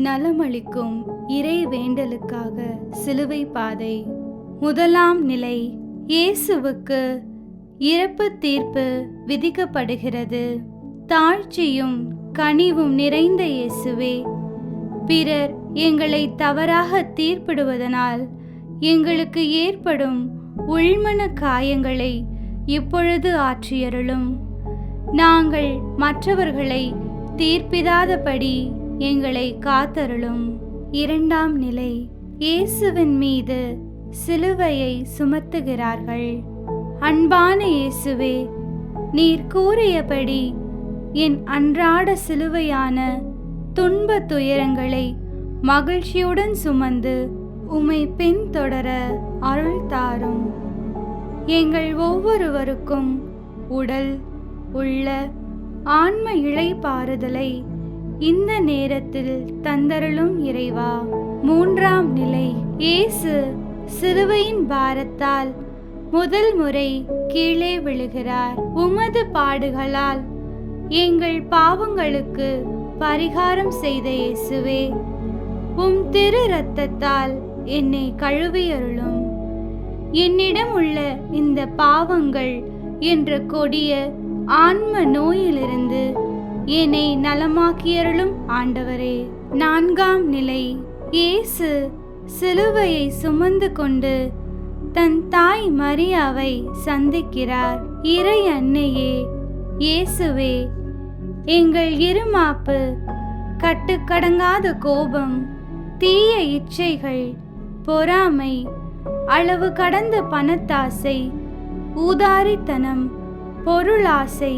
நலமளிக்கும் இறை வேண்டலுக்காக சிலுவை பாதை. முதலாம் நிலை. இயேசுவுக்கு இறப்பு தீர்ப்பு விதிக்கப்படுகிறது. தாழ்ச்சியும் கனிவும் நிறைந்த இயேசுவே, பிறர் எங்களை தவறாக தீர்ப்பிடுவதனால் எங்களுக்கு ஏற்படும் உள்மன காயங்களை இப்பொழுது ஆற்றியருளும். நாங்கள் மற்றவர்களை தீர்ப்பிடாதபடி எங்களை காத்தருளும். இரண்டாம் நிலை. இயேசுவின் மீது சிலுவையை சுமத்துகிறார்கள். அன்பான இயேசுவே, நீர் கூறியபடி என் அன்றாட சிலுவையான துன்ப துயரங்களை மகிழ்ச்சியுடன் சுமந்து உம்மை பின்தொடர அருள் தாரும். எங்கள் ஒவ்வொருவருக்கும் உடல் உள்ள ஆன்ம இளைப்பாறுதலை இந்த நேரத்தில் தந்தருளும் இறைவா. மூன்றாம் நிலை. இயேசு சிலுவையின் பாரத்தால் முதல் முறை கீழே விழுகிறார். உமது பாடுகளால் எங்கள் பாவங்களுக்கு பரிகாரம் செய்த இயேசுவே, உம் திரு இரத்தத்தால் என்னை கழுவியருளும். என்னிடம் உள்ள இந்த பாவங்கள் என்ற கொடிய ஆன்ம நோயிலிருந்து என்னை நலமாக்கியருளும் ஆண்டவரே. நான்காம் நிலை. இயேசு சிலுவையை சுமந்து கொண்டு தன் தாய் மரியாவை சந்திக்கிறார். இறை அன்னையே, இயேசுவே, எங்கள் இருமாப்பு, கட்டுக்கடங்காத கோபம், தீய இச்சைகள், பொறாமை, அளவு கடந்த பணத்தாசை, ஊதாரித்தனம், பொருளாசை,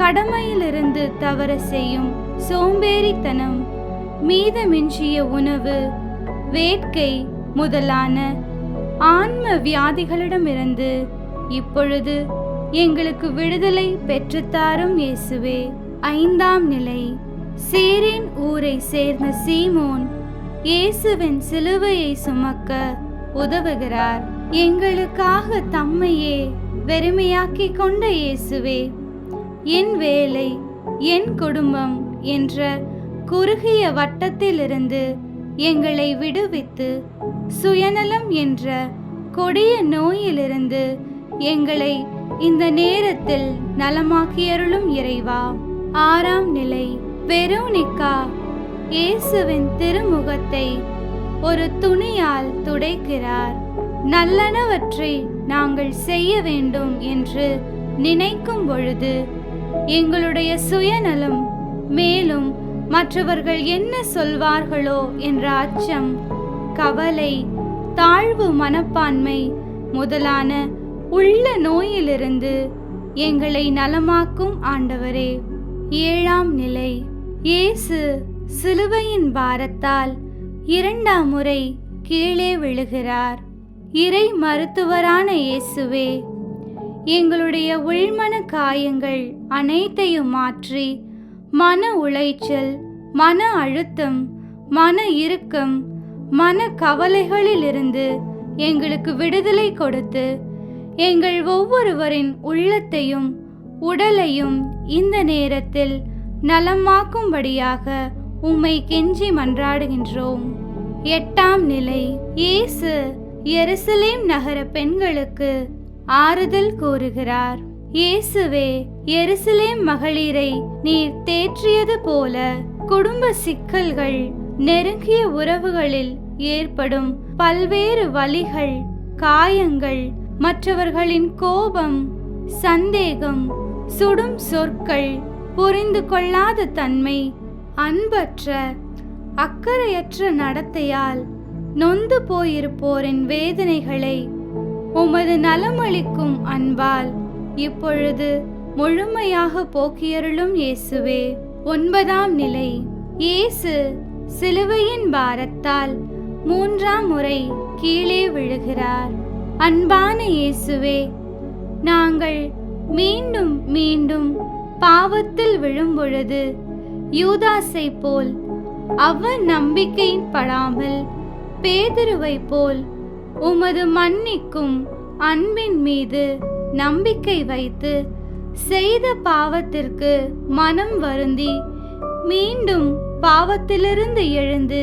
கடமையிலிருந்து தவற செய்யும் சோம்பேறித்தனம், மீதமிஞ்சிய உணவு, வேட்கை முதலான ஆன்ம வியாதிகளிடமிருந்து இப்பொழுது எங்களுக்கு விடுதலை பெற்றுத்தாரும் இயேசுவே. ஐந்தாம் நிலை. சீரின் ஊரை சேர்ந்த சீமோன் இயேசுவின் சிலுவையை சுமக்க உதவுகிறார். எங்களுக்காக தம்மையே வெறுமையாக்கி கொண்ட இயேசுவே, என் வேலை, என் குடும்பம் என்ற குறுகிய வட்டத்திலிருந்து எங்களை விடுவித்து சுயநலம் என்ற கொடிய நோயிலிருந்து எங்களை இந்த நேரத்தில் நலமாக்கியருளும் இறைவா. ஆறாம் நிலை. வெரோனிகா இயேசுவின் திருமுகத்தை ஒரு துணியால் துடைக்கிறார். நல்லனவற்றை நாங்கள் செய்ய வேண்டும் என்று நினைக்கும் பொழுது எங்களுடைய சுயநலம், மேலும் மற்றவர்கள் என்ன சொல்வார்களோ என்ற அச்சம், கவலை, தாழ்வு மனப்பான்மை முதலான உள்ள நோயிலிருந்து எங்களை நலமாக்கும் ஆண்டவரே. ஏழாம் நிலை. இயேசு சிலுவையின் பாரத்தால் இரண்டாம் முறை கீழே விழுகிறார். இறை மருத்துவரான இயேசுவே, எங்களுடைய உள்மன காயங்கள் அனைத்தையும் மாற்றி மன உளைச்சல், மன அழுத்தம், மன இறுக்கம், மன கவலைகளிலிருந்து எங்களுக்கு விடுதலை கொடுத்து எங்கள் ஒவ்வொருவரின் உள்ளத்தையும் உடலையும் இந்த நேரத்தில் நலமாக்கும்படியாக உம்மை கெஞ்சி மன்றாடுகின்றோம். எட்டாம் நிலை. இயேசு எருசலேம் நகர பெண்களுக்கு ஆறுதல் கூறுகிறார். இயேசுவே, எருசலேம் மகளிரை நீர் தேற்றியது போல குடும்ப சிக்கல்கள், நெருங்கிய உறவுகளில் ஏற்படும் பல்வேறு வலிகள், காயங்கள், மற்றவர்களின் கோபம், சந்தேகம், சுடும் சொற்கள், புரிந்து கொள்ளாத தன்மை, அன்பற்ற அக்கறையற்ற நடத்தையால் நொந்து போயிருப்போரின் வேதனைகளை உமது நலமளிக்கும் அன்பால் இப்பொழுது முழுமையாக போக்கியருளும் இயேசுவே. ஒன்பதாம் நிலை. இயேசு சிலுவையின் பாரத்தால் மூன்றாம் முறை கீழே விழுகிறார். அன்பான இயேசுவே, நாங்கள் மீண்டும் மீண்டும் பாவத்தில் விழும்பொழுது யூதாசை போல் நம்பிக்கையின் படாமல் பேதுருவை போல் உமது மன்னிக்கும் அன்பின் மீது நம்பிக்கை வைத்து செய்த பாவத்திற்கு மனம் வருந்தி மீண்டும் பாவத்திலிருந்து எழுந்து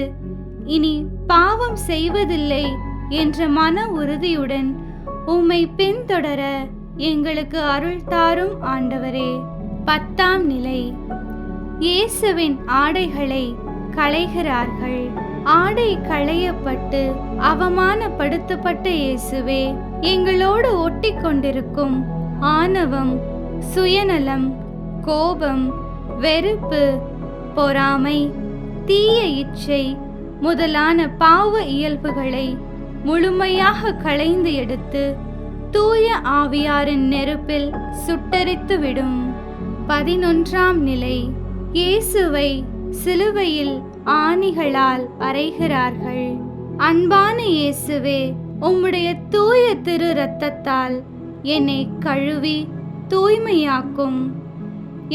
இனி பாவம் செய்வதில்லை என்ற மன உறுதியுடன் உம்மை பின்தொடர எங்களுக்கு அருள் தாரும் ஆண்டவரே. 10ஆம் நிலை. இயேசுவின் ஆடைகளை களைகிறார்கள். ஆடை களையப்பட்டு அவமானப்படுத்தப்பட்ட இயேசுவே, எங்களோடு ஒட்டி கொண்டிருக்கும் ஆணவம், சுயநலம், கோபம், வெறுப்பு, பொறாமை, தீய இச்சை முதலான பாவ இயல்புகளை முழுமையாக களைந்து எடுத்து தூய ஆவியாரின் நெருப்பில் சுட்டெரித்து விடும். 11ஆம் நிலை. இயேசுவை சிலுவையில் ஆணிகளால் அறைகிறார்கள். அன்பான இயேசுவே, உம்முடைய தூய திரு இரத்தத்தால் என்னை கழுவி தூய்மையாக்கும்.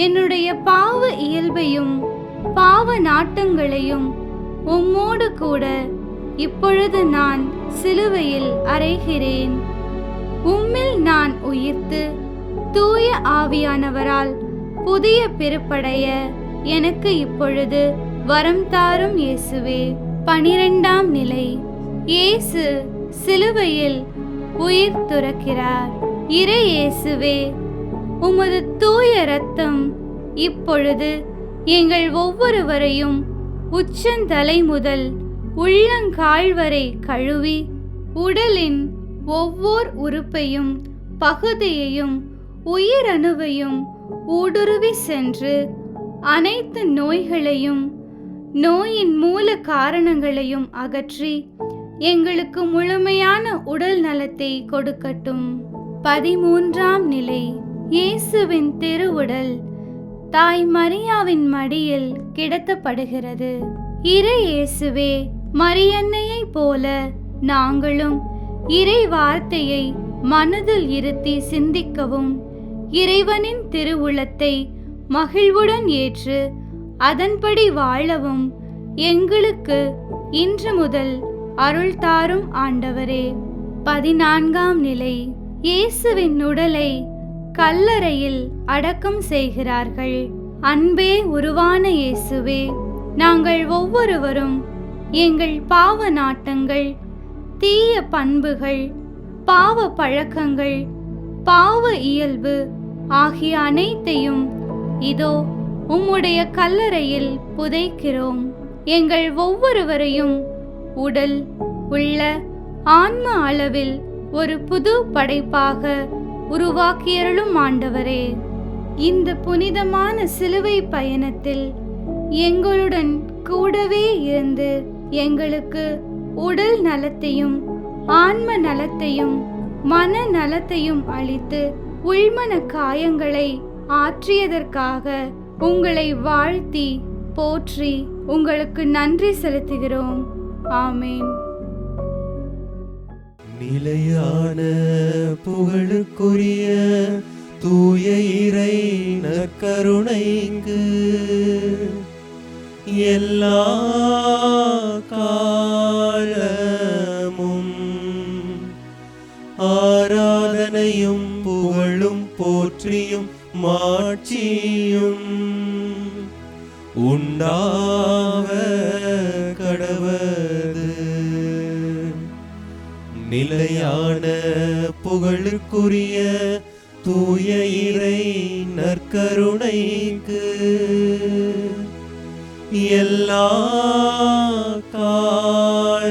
என்னுடைய பாவ இயல்பையும் பாவ நாட்டங்களையும் உம்மோடு கூட இப்பொழுது நான் சிலுவையில் அறைகிறேன். உம்மில் நான் உயிர்த்து தூய ஆவியானவரால் புதிய பிறப்படைய எனக்கு இப்பொழுது வரம் தாரும் இயேசுவே. 12ஆம் நிலை. இயேசு சிலுவையில் உயிர் துறக்கிறார். இறை இயேசுவே, உமது தூய இரத்தம் இப்பொழுது எங்கள் ஒவ்வொருவரையும் உச்சந்தலை முதல் உள்ளங்கால் வரை கழுவி உடலின் ஒவ்வொரு உறுப்பையும் பகுதியையும் உயிரணுவையும் ஊடுருவி சென்று அனைத்து நோய்களையும் நோயின் மூல காரணங்களையும் அகற்றி எங்களுக்கு முழுமையான உடல் நலத்தை கொடுக்கட்டும். 13ஆம் நிலை. இயேசுவின் திருவுடல் தாய் மரியாவின் மடியில் கிடத்தப்படுகிறது. இறை இயேசுவே, மரியன்னையை போல நாங்களும் இறை வார்த்தையை மனதில் இருத்தி சிந்திக்கவும் இறைவனின் திருவுளத்தை மகிழ்வுடன் ஏற்று அதன்படி வாழவும் எங்களுக்கு இன்று முதல் அருள் தாரும் ஆண்டவரே. 14ஆம் நிலை. இயேசுவின் உடலை கல்லறையில் அடக்கம் செய்கிறார்கள். அன்பே உருவான இயேசுவே, நாங்கள் ஒவ்வொருவரும் எங்கள் பாவ நாட்டங்கள், தீய பண்புகள், பாவ பழக்கங்கள், பாவ இயல்பு ஆகிய அனைத்தையும் இதோ உம்முடைய கல்லறையில் புதைக்கிறோம். எங்கள் ஒவ்வொருவரையும் உடல் உள்ள ஆன்ம அளவில் ஒரு புது படைப்பாக உருவாக்கியருளும் ஆண்டவரே. இந்த புனிதமான சிலுவை பயணத்தில் எங்களுடன் கூடவே இருந்து எங்களுக்கு உடல் நலத்தையும் ஆன்ம நலத்தையும் மன நலத்தையும் அளித்து உள்மன காயங்களை ஆற்றியதற்காக உங்களை வாழ்த்தி போற்றி உங்களுக்கு நன்றி செலுத்துகிறோம். ஆமேன். நிலையான புகழுக்குரிய தூய இறை நற்கருணைக்கு எல்லா காலமும் ஆராதனையும் புகழும் போற்றியும் மாட்சியும் உண்டாவ கடவது. நிலையான புகழுக்குரிய தூய இறை நற்கருணைக்கு எல்லா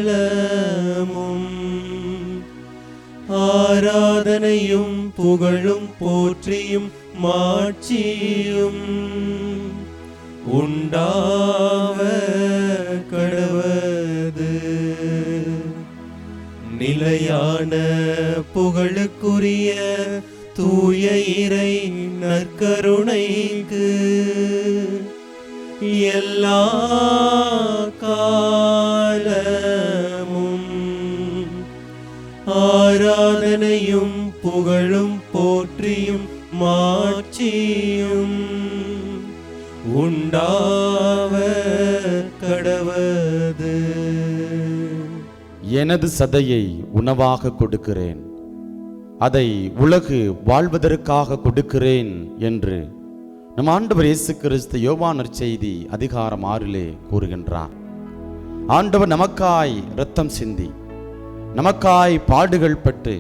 காலமும் ஆராதனையும் புகழும் போற்றியும் மாட்சியும் உண்டாவ கடவது. நிலையான புகழுக்குரிய தூய இறை நற்கருணைக்கு எல்லா காலமும் ஆராதனையும் புகழும் போற்றியும் மாட்சியும் உண்டாவ கடவது. எனது சதையை உணவாக கொடுக்கிறேன், அதை உலகு வாழ்வதற்காக கொடுக்கிறேன் என்று நம் ஆண்டவர் இயேசு கிறிஸ்து யோவான் நற்செய்தி அதிகாரம் 6 கூறுகின்றார், ஆண்டவர் நமக்காய் இரத்தம் சிந்தி, நமக்காய் பாடுகள் பட்டு,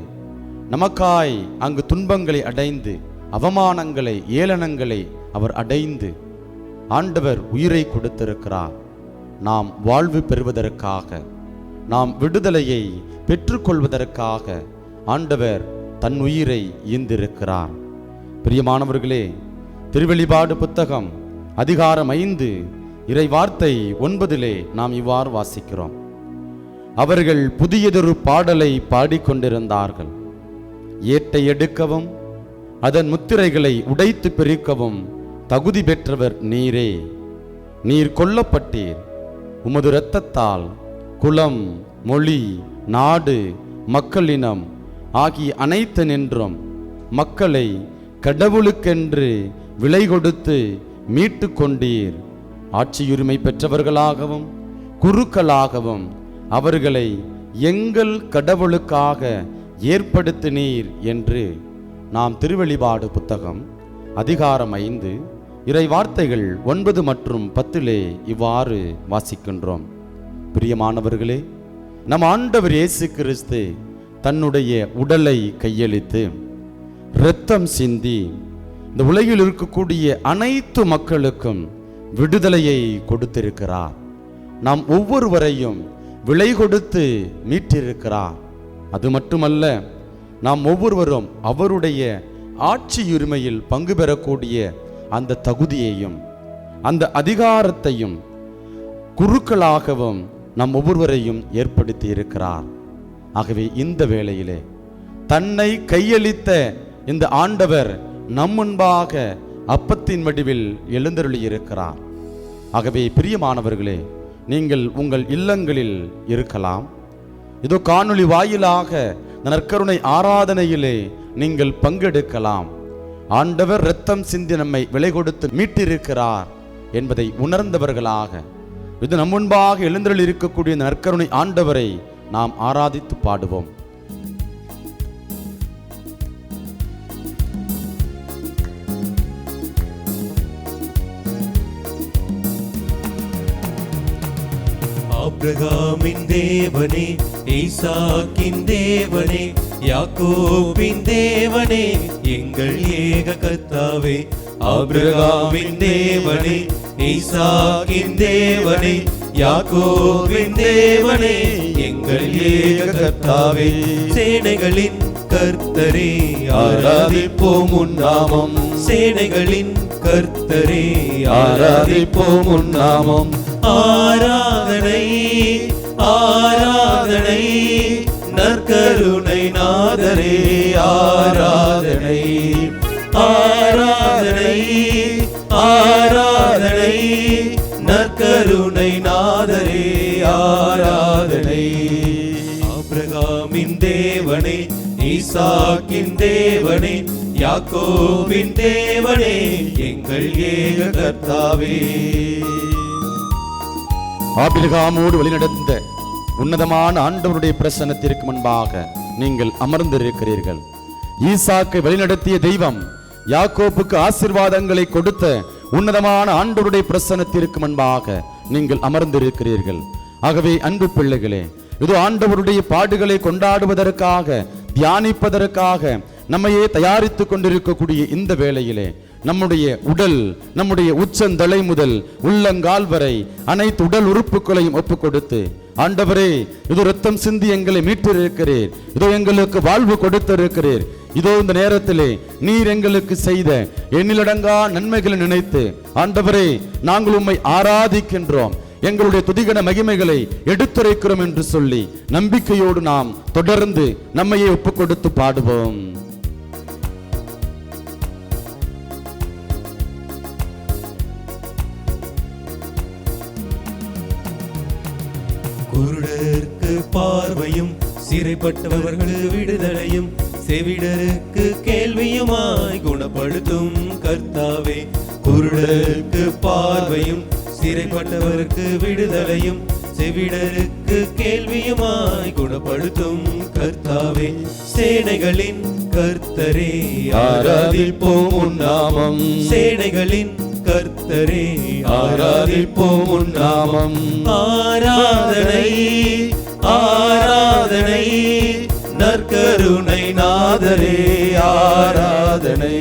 நமக்காய் அங்கு துன்பங்களை அடைந்து, அவமானங்களை ஏளனங்களை அவர் அடைந்து ஆண்டவர் உயிரை கொடுத்திருக்கிறார். நாம் வாழ்வு பெறுவதற்காக, நாம் விடுதலையை பெற்றுக்கொள்வதற்காக ஆண்டவர் தன் உயிரை ஈந்திருக்கிறார். பிரியமானவர்களே, திருவெளிப்பாடு புத்தகம் அதிகாரம் 5 இறை வார்த்தை 9 நாம் இவ்வாறு வாசிக்கிறோம். அவர்கள் புதியதொரு பாடலை பாடிக்கொண்டிருந்தார்கள். ஏட்டை எடுக்கவும் அதன் முத்திரைகளை உடைத்து பிரிக்கவும் தகுதி பெற்றவர் நீரே. நீர் கொல்லப்பட்டீர். உமது இரத்தத்தால் குலம், மொழி, நாடு, மக்களினம் ஆகிய அனைத்து நின்றும் மக்களை கடவுளுக்கென்று விலை கொடுத்து மீட்டு கொண்டீர். ஆட்சியுரிமை பெற்றவர்களாகவும் குருக்களாகவும் அவர்களை எங்கள் கடவுளுக்காக ஏற்படுத்தினீர் என்று நாம் திருவெளிப்பாடு புத்தகம் அதிகாரம் 5 இறை வார்த்தைகள் 9 மற்றும் 10 இவ்வாறு வாசிக்கின்றோம். பிரியமானவர்களே, நம் ஆண்டவர் இயேசு கிறிஸ்து தன்னுடைய உடலை கையளித்து இரத்தம் சிந்தி இந்த உலகில் இருக்கக்கூடிய அனைத்து மக்களுக்கும் விடுதலையை கொடுத்திருக்கிறார். நாம் ஒவ்வொருவரையும் விலை கொடுத்து மீட்டிருக்கிறார். அது மட்டுமல்ல, நாம் ஒவ்வொருவரும் அவருடைய ஆட்சியுரிமையில் பங்கு பெறக்கூடிய அந்த தகுதியையும் அந்த அதிகாரத்தையும் குருக்களாகவும் நம் ஒவ்வொருவரையும் ஏற்படுத்தி இருக்கிறார். ஆகவே இந்த வேளையிலே தன்னை கையளித்த இந்த ஆண்டவர் நம் முன்பாக அப்பத்தின் வடிவில் எழுந்தருளி இருக்கிறார். ஆகவே பிரியமானவர்களே, நீங்கள் உங்கள் இல்லங்களில் இருக்கலாம், இதோ காணொளி வாயிலாக நற்கருணை ஆராதனையிலே நீங்கள் பங்கெடுக்கலாம். ஆண்டவர் இரத்தம் சிந்தி நம்மை விலை கொடுத்து மீட்டிருக்கிறார் என்பதை உணர்ந்தவர்களாக இது நம் முன்பாக எழுந்தருளி இருக்கக்கூடிய நற்கருணை ஆண்டவரை நாம் ஆராதித்து பாடுவோம். ஆபிரகாமின் தேவனே, ஈசாக்கின் தேவனே, யாக்கோபின் தேவனே, எங்கள் ஏக கர்த்தாவே. ஆபிரகாமின் தேவனே, ஈசாக்கின் தேவனே, யாக்கோபின் தேவனே, எங்கள் ஏக கர்த்தாவே. சேனைகளின் கர்த்தரே, ஆராதிப்போம் உன் நாமம். சேனைகளின் கர்த்தரே, ஆராதிப்போம் உன் நாமம். ஆராதனை ஆராதனை நற்கருணை நாதரே, ஆராதனை ஆராதனை ஆராதனை நற்கருணை நாதரே, ஆராதனை. ஆபிரகாமின் தேவனே, ஈசாக்கின் தேவனே, யாக்கோபின் தேவனே, எங்கள் ஏக கர்த்தாவே. ஆபிரகாமோடு வழிநடந்த உன்னதமான ஆண்டவருடைய பிரசன்னத்திற்கு முன்பாக நீங்கள் அமர்ந்திருக்கிறீர்கள். ஈசாக்கை வழிநடத்திய தெய்வம், யாக்கோப்புக்கு ஆசீர்வாதங்களை கொடுத்த உன்னதமான ஆண்டவருடைய பிரசன்னத்திற்கு முன்பாக நீங்கள் அமர்ந்திருக்கிறீர்கள். ஆகவே அன்பு பிள்ளைகளே, இது ஆண்டவருடைய பாடுகளை கொண்டாடுவதற்காக, தியானிப்பதற்காக நம்மையே தயாரித்துக் கொண்டிருக்கக்கூடிய இந்த வேளையிலே நம்முடைய உடல், நம்முடைய உச்சந்தலை முதல் உள்ளங்கால் வரை அனைத்து உடல் உறுப்புகளையும் ஒப்புக் கொடுத்து, ஆண்டவரே, இது இரத்தம் சிந்தி எங்களை மீட்டிருக்கிறீர், இதோ எங்களுக்கு வாழ்வு கொடுத்திருக்கிறீர், இதோ இந்த நேரத்திலே நீர் எங்களுக்கு செய்த எண்ணிலடங்கா நன்மைகளை நினைத்து ஆண்டவரே நாங்கள் உம்மை ஆராதிக்கின்றோம், எங்களுடைய துதிகன மகிமைகளை எடுத்துரைக்கிறோம் என்று சொல்லி நம்பிக்கையோடு நாம் தொடர்ந்து நம்மையே ஒப்புக் கொடுத்து பாடுவோம். குருடருக்கு பார்வையும், சிறைப்பட்டவர்கள் விடுதலையும், செவிடருக்கு கேள்வியுமாய் குணப்படுத்தும் கர்த்தாவே. குருடருக்கு பார்வையும், சிறைப்பட்டவருக்கு விடுதலையும், செவிடருக்கு கேள்வியுமாய் குணப்படுத்தும் கர்த்தாவே. சேனைகளின் கர்த்தரே ஆராதிப்போம் உன் நாமம். சேனைகளின் கர்த்தரே ஆராதிப்போம் உன் நாமம். ஆராதனை ஆராதனை நற்கருணை நாதரே ஆராதனை.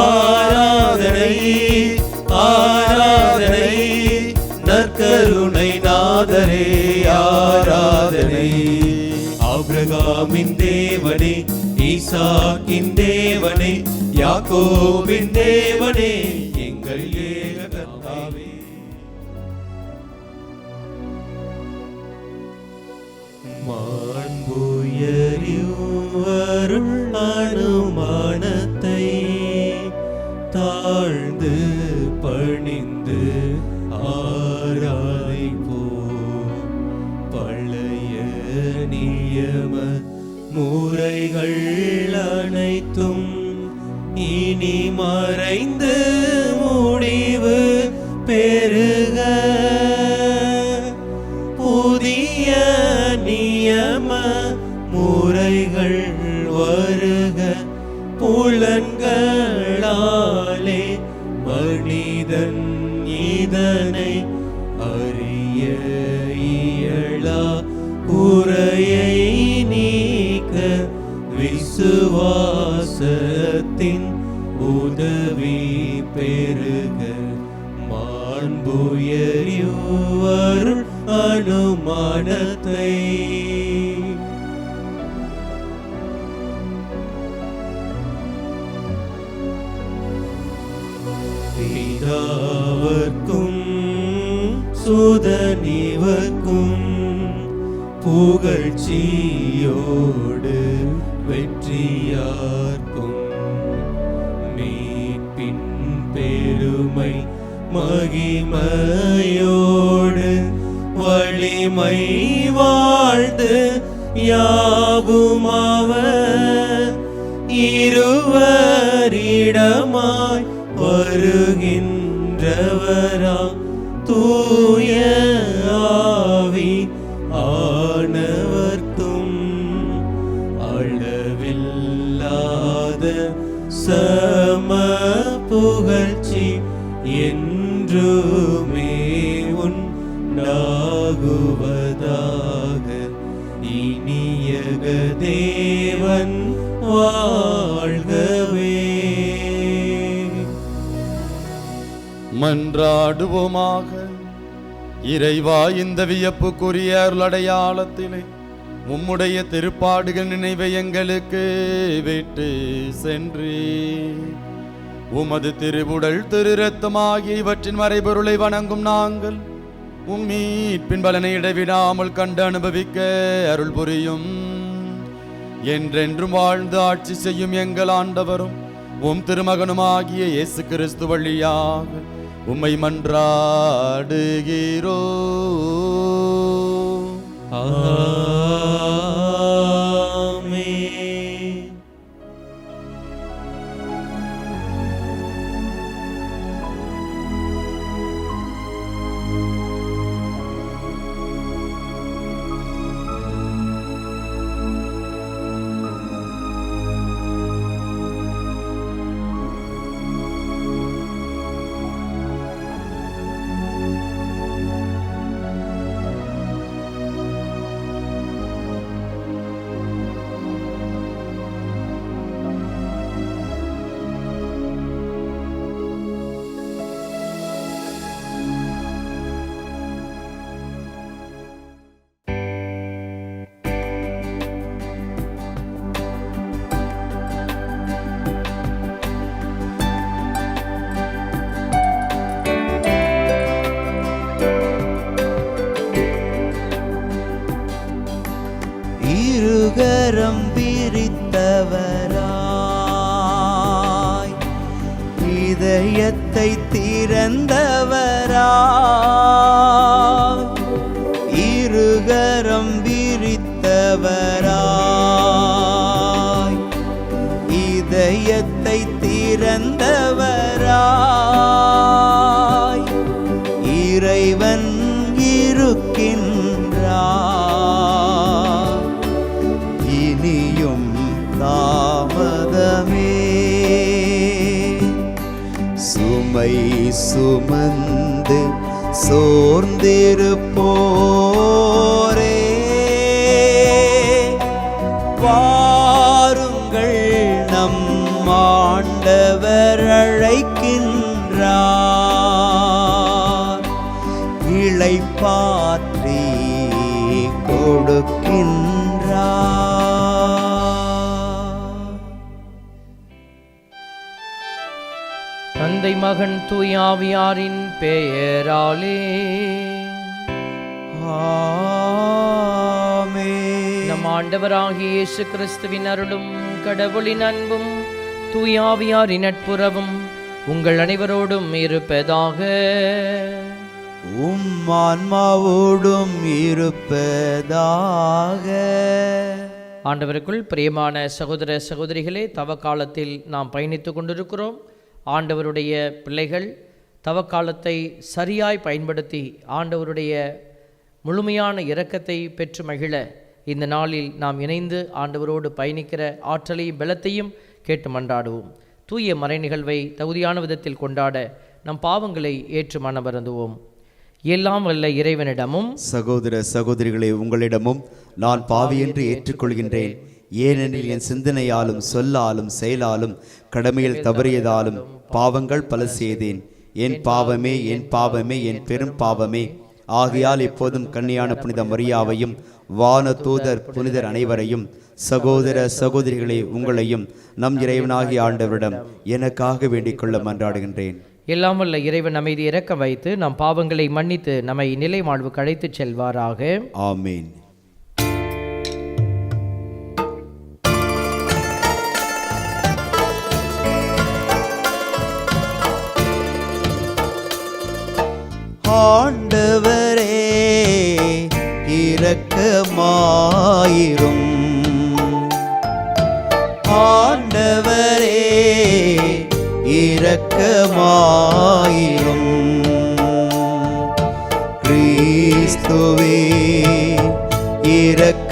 ஆராதனை ஆராதனை நற்கருணை நாதரே ஆராதனை. ஆபிரகாமின் தேவனே, ஈசாக்கின் தேவனே, யாக்கோபின் தேவனே, எங்கள் ஏக கர்த்தாவே. மாண்புயரிவருள் அனுமானத்தை தாழ்ந்து பணிந்து ஆராதிப்போம். பழைய நியம முறைகள் அனைத்தும் இனி மறைந்து முடிவு பெறுக. புதிய நியம முறைகள் வருக. புலன்களாலே மனிதன் இதனை அறிய இயலா. குறையை நீக்க விசுவாசத்தின் உதவி பெறுக. மாண்புயரிவருள் அனுமானத்தை பிதாவர்க்கும் சுதனிவர்க்கும் புகழ்ச்சியோடு வெற்றியார்க்கும் மீட்பின் பெருமை மகிமையோடு வலிமை வாழ்ந்து யாவுமாவர். இருவரிடமாய் வருகின்றவரா தூய ஆவி ஆனவர்க்கும் அளவில்லாத சம புகழ்ச்சி என்றுமே உண்டாகுவதாக. இனியக தேவன் வாழ்கவே. மன்றாடுவோமாக. இறைவா, இந்த வியப்புக்குரிய அருளடையாளத்திலே உம்முடைய திருப்பாடுகள் நினைவை எங்களுக்கு விட்டு சென்றே உமது திருவுடல் திரு இரத்தமாகிய இவற்றின் மறைபொருளை வணங்கும் நாங்கள் உம்மீட்பின் பலனை இடைவிடாமல் கண்டு அனுபவிக்க அருள் புரியும். என்றென்றும் வாழ்ந்து ஆட்சி செய்யும் எங்கள் ஆண்டவரும் உம் திருமகனுமாகிய இயேசு கிறிஸ்து வழியாக உம்மை மன்றாடுகிறோ. ஆமென். இருகரம் விரித்தவராய் இதயத்தை திறந்தவராய் இருகரம் விரித்தவராய் இதயத்தை திறந்தவராய் இறைவன் இருக்கின்றார். இனியும் தாமதமே சுமை சுமந்து சோர்ந்திருப்போரே, வாருங்கள் நம் ஆண்டவர் அழைக்கின்றார். இளைப்பாற்றி கொடுக்கின்றார். தந்தை மகன் தூயாவியாரின் பெயராலே ஆமென். நம் ஆண்டவராகிய இயேசு கிறிஸ்துவின் அருளும் கடவுளின் அன்பும் தூயாவியாரின் நட்புறவும் உங்கள் அனைவரோடும் இருப்பதாக. ஆன்மாவோடும் இருப்பதாக. ஆண்டவருக்குள் பிரியமான சகோதர சகோதரிகளே, தவக்காலத்தில் நாம் பயணித்து கொண்டிருக்கிறோம். ஆண்டவருடைய பிள்ளைகள் தவக்காலத்தை சரியாய் பயன்படுத்தி ஆண்டவருடைய முழுமையான இரக்கத்தை பெற்று மகிழ இந்த நாளில் நாம் இணைந்து ஆண்டவரோடு பயணிக்கிற ஆற்றலையும் பலத்தையும் கேட்டு மன்றாடுவோம். தூய மறை நிகழ்வை தகுதியான விதத்தில் கொண்டாட நம் பாவங்களை ஏற்று மனமருந்துவோம். எல்லாம் வல்ல இறைவனிடமும் சகோதர சகோதரிகளே, உங்களிடமும் நான் பாவியென்று ஏற்றுக்கொள்கின்றேன். ஏனெனில் என் சிந்தனையாலும் சொல்லாலும் செயலாலும் கடமையில் தவறியதாலும் பாவங்கள் பல செய்தேன். என் பாவமே, என் பாவமே, என் பெரும் பாவமே. ஆகையால் எப்போதும் கன்னியான புனித மரியாவையும் வான தூதர் புனிதர் அனைவரையும் சகோதர சகோதரிகளே உங்களையும் நம் இறைவனாகிய ஆண்டவரிடம் எனக்காக வேண்டிக் கொள்ள மன்றாடுகின்றேன். எல்லாம் வல்ல இறைவன் அமைதி இரக்கம் வைத்து நம் பாவங்களை மன்னித்து நம்மை நிலை வாழ்வுக்கு அழைத்துச் செல்வாராக. ஆமீன். ஆண்டவரே இரக்கமாயிரும். ஆண்டவரே இரக்கமாயிரும். கிறிஸ்துவே இரக்கமாயிரும்.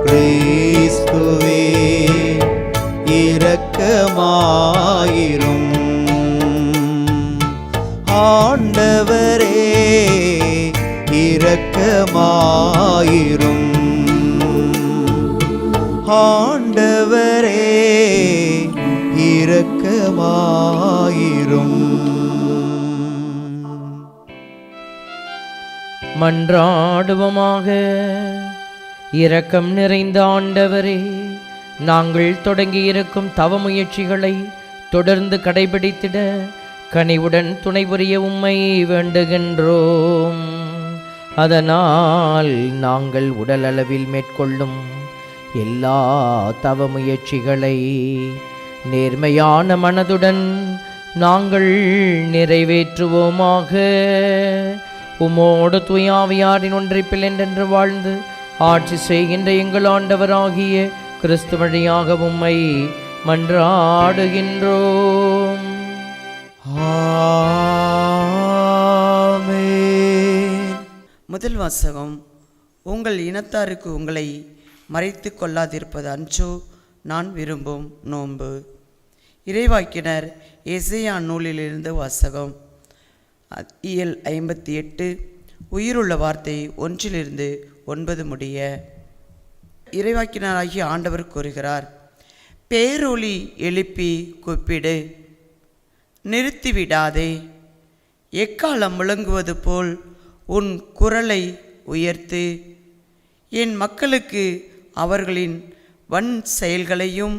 கிறிஸ்துவே இரக்கமாயிரும். ஆண்டவரே இரக்கமாயிரும். ஆண்டவரே இரக்கமாயிரும். மன்றாடுவோமாக. இரக்கம் நிறைந்த ஆண்டவரே, நாங்கள் தொடங்கியிருக்கும் தவ முயற்சிகளை தொடர்ந்து கடைபிடித்திட கனிவுடன் துணை புரிய உம்மை வேண்டுகின்றோம். அதனால் நாங்கள் உடல் அளவில் மேற்கொள்ளும் எல்லா தவ முயற்சிகளை நேர்மையான மனதுடன் நாங்கள் நிறைவேற்றுவோமாக. உமோடு தூயாவியாரின் ஒன்றிப்பில் என்றென்று வாழ்ந்து ஆட்சி செய்கின்ற எங்கள் ஆண்டவராகிய கிறிஸ்து வழியாக உம்மை மன்றாடுகின்றோம். ஆமென். முதல் வாசகம். உங்கள் இனத்தாருக்கு உங்களை மறைத்து கொள்ளாதிருப்பது அன்றோ நான் விரும்பும் நோன்பு. இறைவாக்கினர் எசேயா நூலிலிருந்து வாசகம். இயல் 58. உயிருள்ள வார்த்தை 1-9 முடிய. இறைவாக்கினராகிய ஆண்டவர் கூறுகிறார், பேரொலி எழுப்பி கூப்பிடு, நிறுத்திவிடாதே. எக்காலம் முழங்குவது போல் உன் குரலை உயர்த்து. என் மக்களுக்கு அவர்களின் வன் செயல்களையும்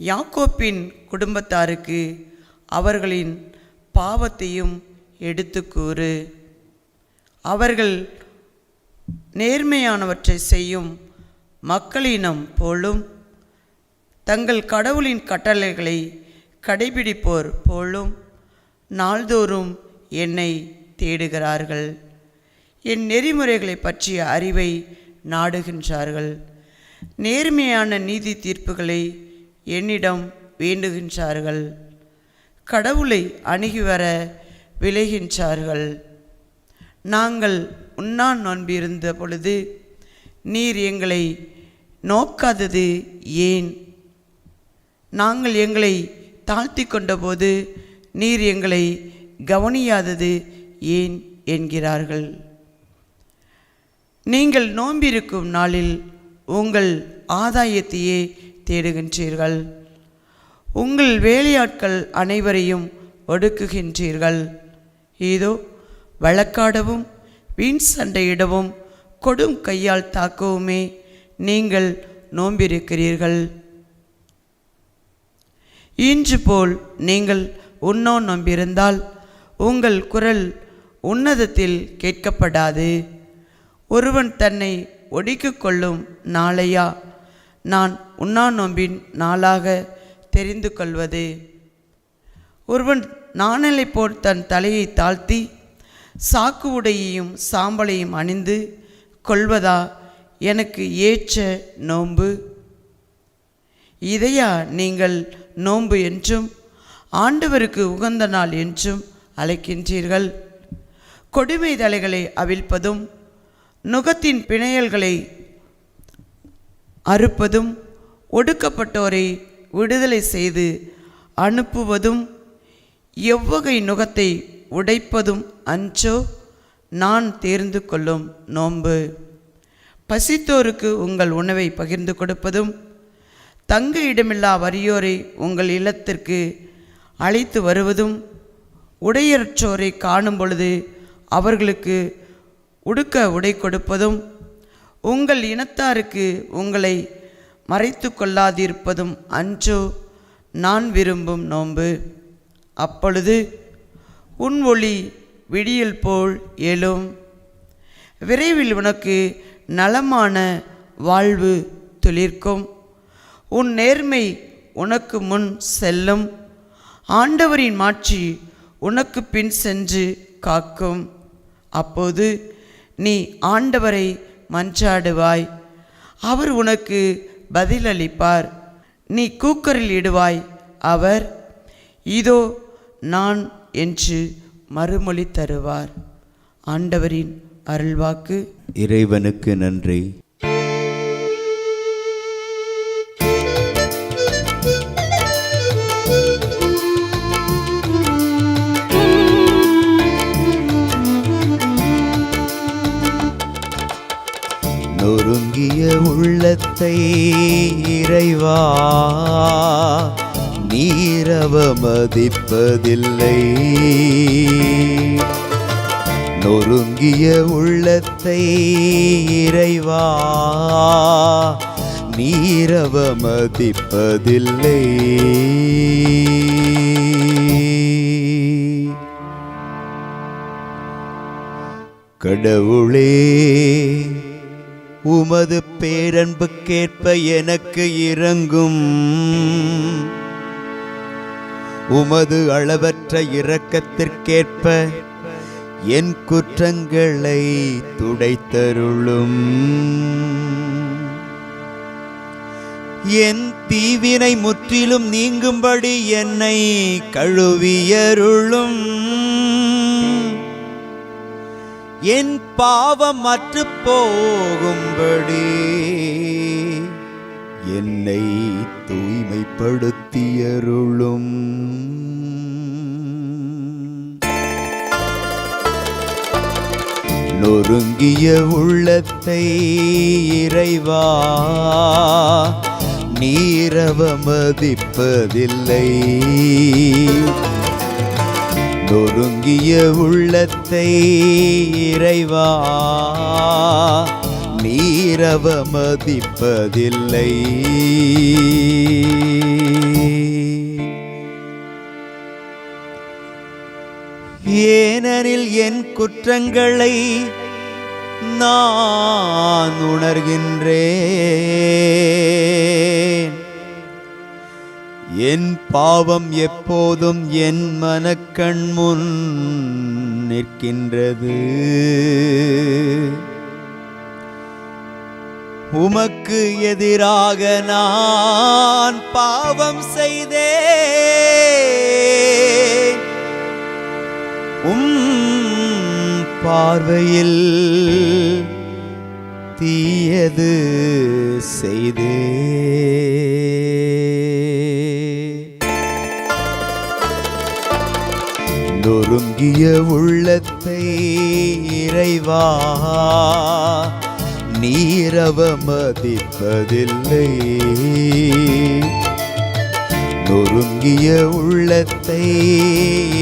யாக்கோப்பின் குடும்பத்தாருக்கு அவர்களின் பாவத்தையும் எடுத்து கூறு. அவர்கள் நேர்மையானவற்றை செய்யும் மக்களினம் போலும் தங்கள் கடவுளின் கட்டளைகளை கடைபிடிப்போர் போலும் நாள்தோறும் என்னை தேடுகிறார்கள். என் நெறிமுறைகளை பற்றிய அறிவை நாடுகின்றார்கள். நேர்மையான நீதி தீர்ப்புகளை என்னிடம் வேண்டுகின்றார்கள். கடவுளை அணுகி வர விளைகின்றார்கள். நாங்கள் உண்ணா நோன்பிருந்த பொழுது நீர் எங்களை நோக்காதது ஏன்? நாங்கள் எங்களை தாழ்த்தி கொண்டபோது நீர் எங்களை கவனியாதது ஏன் என்கிறார்கள். நீங்கள் நோன்பிருக்கும் நாளில் உங்கள் ஆதாயத்தையே தேடுகின்றீர்கள். உங்கள் வேலையாட்கள் அனைவரையும் ஒடுக்குகின்றீர்கள். இதோ வழக்காடவும் வீண் சண்டையிடவும் கொடும் கையால் தாக்கவுமே நீங்கள் நோம்பிருக்கிறீர்கள். இன்று போல் நீங்கள் உண்ணோ நோம்பிருந்தால் உங்கள் குரல் உன்னதத்தில் கேட்கப்படாது. ஒருவன் தன்னை ஒடுக்கிக் கொள்ளும் நாளையா நான் உண்ணா நோம்பின் நாளாக தெரிந்து கொள்வது? ஒருவன் நாணலை போல் தன் தலையை தாழ்த்தி சாக்கு உடையையும் சாம்பலையும் அணிந்து கொள்வதா எனக்கு ஏற்ற நோன்பு? இதையா நீங்கள் நோன்பு என்றும் ஆண்டவருக்கு உகந்த நாள் என்றும் அழைக்கின்றீர்கள்? கொடுமை தலைகளை அவிழ்ப்பதும் நுகத்தின் பிணையல்களை அறுப்பதும் ஒடுக்கப்பட்டோரை விடுதலை செய்து அனுப்புவதும் எவ்வகை நுகத்தை உடைப்பதும் அன்றோ நான் தேர்ந்து கொள்ளும் நோன்பு? பசித்தோருக்கு உங்கள் உணவை பகிர்ந்து கொடுப்பதும் தங்க இடமில்லா வறியோரை உங்கள் இல்லத்திற்கு அழைத்து வருவதும் உடையற்றோரை காணும் பொழுது அவர்களுக்கு உடுக்க உடை கொடுப்பதும் உங்கள் இனத்தாருக்கு உங்களை மறைத்து கொள்ளாதிருப்பதும் அன்றோ நான் விரும்பும் நோன்பு? அப்பொழுது உன் ஒளி விடியல் போல் எழும். விரைவில் உனக்கு நலமான வாழ்வு துளிர்க்கும். உன் நேர்மை உனக்கு முன் செல்லும். ஆண்டவரின் மாட்சி உனக்கு பின் சென்று காக்கும். அப்போது நீ ஆண்டவரை மன்றாடுவாய், அவர் உனக்கு பதிலளிப்பார். நீ கூக்குரல் இடுவாய், அவர் இதோ நான் என்று மறுமொழி தருவார். ஆண்டவரின் அருள்வாக்கு. இறைவனுக்கு நன்றி. நொறுங்கிய உள்ளத்தை இறைவா நீரவமதிப்பதில்லை. நொறுங்கிய உள்ளத்தை இறைவா நீரவமதிப்பதில்லை. கடவுளே, உமது பேரன்புக்கேற்ப எனக்கு இரங்கும். உமது அளவற்ற இரக்கத்திற்கேற்ப என் குற்றங்களை துடைத்தருளும். என் தீவினை முற்றிலும் நீங்கும்படி என்னை கழுவியருளும். என் பாவம் அற்று போகும்படி என்னை தூய்மைப்படுத்தியருளும். நொறுங்கிய உள்ளத்தை இறைவா நீரவமதிப்பதில்லை. நொறுங்கிய உள்ளத்தை இறைவா நீரவமதிப்பதில்லை. ஏனெனில் என் குற்றங்களை நான் உணர்கின்றேன். என் பாவம் எப்போதும் என் மனக்கண் முன் நிற்கின்றது. உமக்கு எதிராக நான் பாவம் செய்தேன். பார்வையில் தீயது செய்தே நொறுங்கிய உள்ளத்தை இறைவா நீரவமதிப்பதில்லை. நொறுங்கிய உள்ளத்தை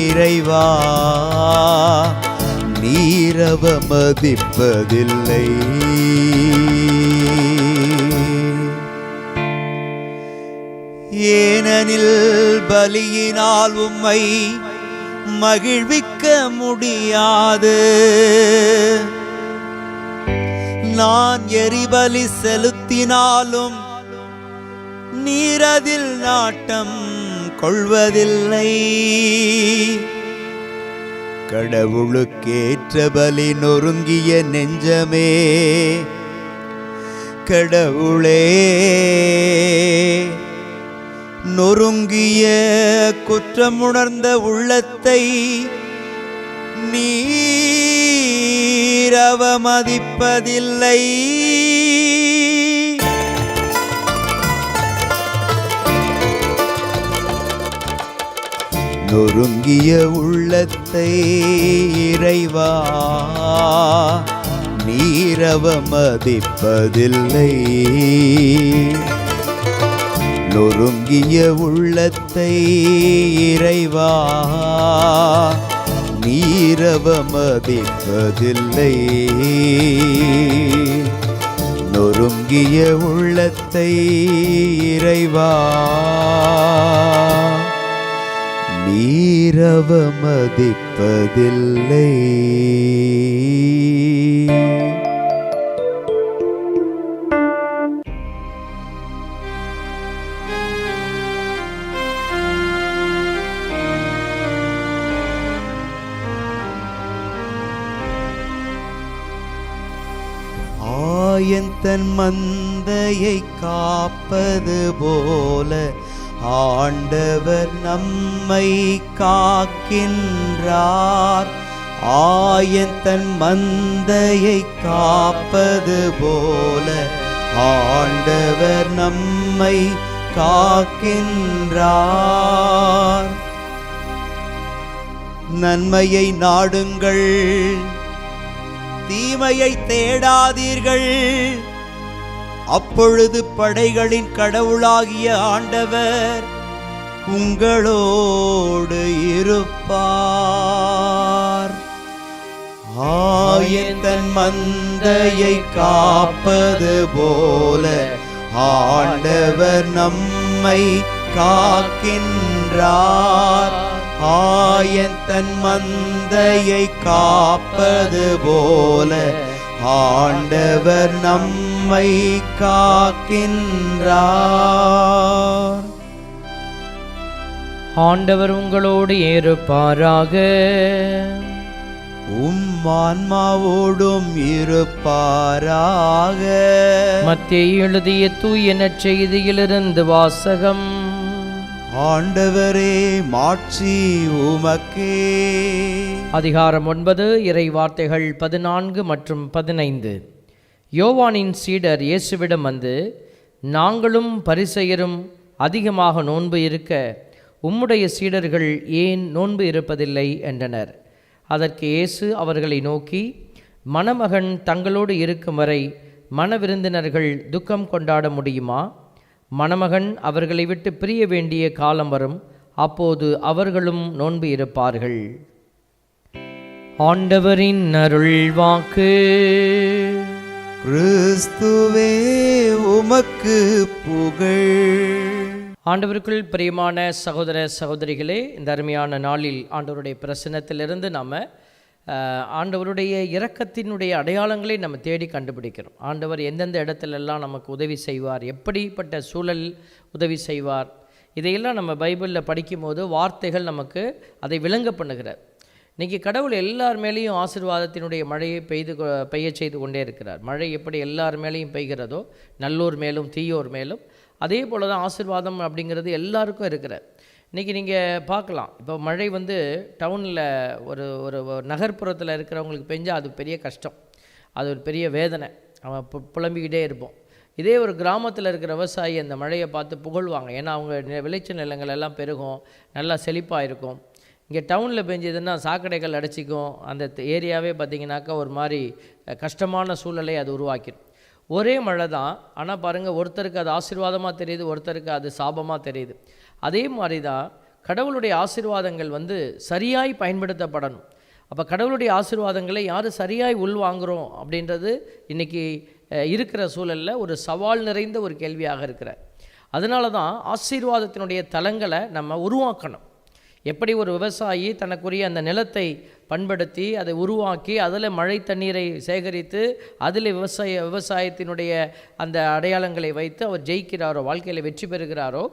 இறைவா நீரவமதிப்பதில்லை. ஏனெனில் பலியினால் உம்மை மகிழ்விக்க முடியாது. நான் எரிபலி செலுத்தினாலும் நீரதில் நாட்டம் கொள்வதில்லை. கடவுளுக்கேற்ற பலி நொறுங்கிய நெஞ்சமே, கடவுளே நொறுங்கிய குற்றமுணர்ந்த உள்ளத்தை நீரவமதிப்பதில்லை. நொறுங்கிய உள்ளத்தை இறைவா நீரவமதிப்பதில்லை. நொறுங்கிய உள்ளத்தை இறைவா நீரவமதிப்பதில்லை. நொறுங்கிய உள்ளத்தை இறைவா நீரவமதிப்பதில்லை. ஆயன் தன் மந்தையை காப்பது போல ஆண்டவர் நம்மை காக்கின்றார். ஆயன் தன் மந்தையை காப்பது போல ஆண்டவர் நம்மை காக்கின்றார். நன்மையை நாடுங்கள், தீமையை தேடாதீர்கள். அப்பொழுது படைகளின் கடவுளாகிய ஆண்டவர் உங்களோடு இருப்பார். ஆயன் தன் மந்தையை காப்பது போல ஆண்டவர் நம்மை காக்கின்றார். ஆயன் தன் மந்தையை காப்பது போல ஆண்டவர் நம்மை காக்கின்றார். ஆண்டவர் உங்களோடு இருப்பாராக. ஆன்மாவோடும் இருப்பாராக. மத்தேயு எழுதிய தூய நற்செய்தியிலிருந்து வாசகம். ஆண்டவரே மாட்சி உமக்கே. அதிகாரம் 9 இறை வார்த்தைகள் 14 மற்றும் 15. யோவானின் சீடர் இயேசுவிடம் வந்து, நாங்களும் பரிசேயரும் அதிகமாக நோன்பு இருக்க உம்முடைய சீடர்கள் ஏன் நோன்பு இருப்பதில்லை என்றனர். அதற்கு இயேசு அவர்களை நோக்கி, மணமகன் தங்களோடு இருக்கும் வரை மணவிருந்தினர்கள் துக்கம் கொண்டாட முடியுமா? மணமகன் அவர்களை விட்டு பிரிய வேண்டிய காலம் வரும், அப்போது அவர்களும் நோன்பு இருப்பார்கள். ஆண்டவரின் அருள் வாக்கு. கிறிஸ்துவே உமக்கு புகழ். ஆண்டவருக்குள் பிரியமான சகோதர சகோதரிகளே, இந்த அருமையான நாளில் ஆண்டவருடைய பிரசன்னத்திலிருந்து நாம் ஆண்டவருடைய இரக்கத்தினுடைய அடையாளங்களை நம்ம தேடி கண்டுபிடிக்கிறோம். ஆண்டவர் எந்தெந்த இடத்துலெல்லாம் நமக்கு உதவி செய்வார், எப்படிப்பட்ட சூழல் உதவி செய்வார், இதையெல்லாம் நம்ம பைபிளில் படிக்கும்போது வார்த்தைகள் நமக்கு அதை விளங்க பண்ணுகிறார். இன்றைக்கி கடவுள் எல்லார் மேலேயும் ஆசீர்வாதத்தினுடைய மழையை பெய்ய செய்து கொண்டே இருக்கிறார். மழை எப்படி எல்லார் மேலேயும் பெய்கிறதோ, நல்லோர் மேலும் தீயோர் மேலும், அதே போல் தான் ஆசீர்வாதம் அப்படிங்கிறது எல்லாருக்கும் இருக்கிறார். இன்றைக்கி நீங்கள் பார்க்கலாம், இப்போ மழை வந்து டவுனில் ஒரு ஒரு நகர்ப்புறத்தில் இருக்கிறவங்களுக்கு பெஞ்சால் அது பெரிய கஷ்டம், அது ஒரு பெரிய வேதனை, அவன் புலம்பிக்கிட்டே இருப்போம். இதே ஒரு கிராமத்தில் இருக்கிற விவசாயி அந்த மழையை பார்த்து புகழ்வாங்க. ஏன்னா அவங்க விளைச்சல் நிலங்கள் எல்லாம் பெருகும், நல்லா செழிப்பாக இருக்கும். இங்கே டவுனில் பெஞ்சதுன்னா சாக்கடைகள் அடைச்சிக்கும், அந்த ஏரியாவே பார்த்திங்கனாக்கா ஒரு மாதிரி கஷ்டமான சூழலை அது உருவாக்கிடும். ஒரே மழை தான், ஆனால் பாருங்கள், ஒருத்தருக்கு அது ஆசீர்வாதமாக தெரியுது, ஒருத்தருக்கு அது சாபமாக தெரியுது. அதே மாதிரி தான் கடவுளுடைய ஆசீர்வாதங்கள் வந்து சரியாய் பயன்படுத்தப்படணும். அப்போ கடவுளுடைய ஆசீர்வாதங்களை யார் சரியாய் உள்வாங்குகிறோம் அப்படின்றது இன்றைக்கி இருக்கிற சூழலில் ஒரு சவால் நிறைந்த ஒரு கேள்வியாக இருக்கிற. அதனால தான் ஆசீர்வாதத்தினுடைய தலங்களை நம்ம உருவாக்கணும். எப்படி ஒரு விவசாயி தனக்குரிய அந்த நிலத்தை பண்படுத்தி அதை உருவாக்கி அதில் மழை தண்ணீரை சேகரித்து அதில் விவசாயத்தினுடைய அந்த அடையாளங்களை வைத்து அவர் ஜெயிக்கிறாரோ, வாழ்க்கையில் வெற்றி பெறுகிறாரோ,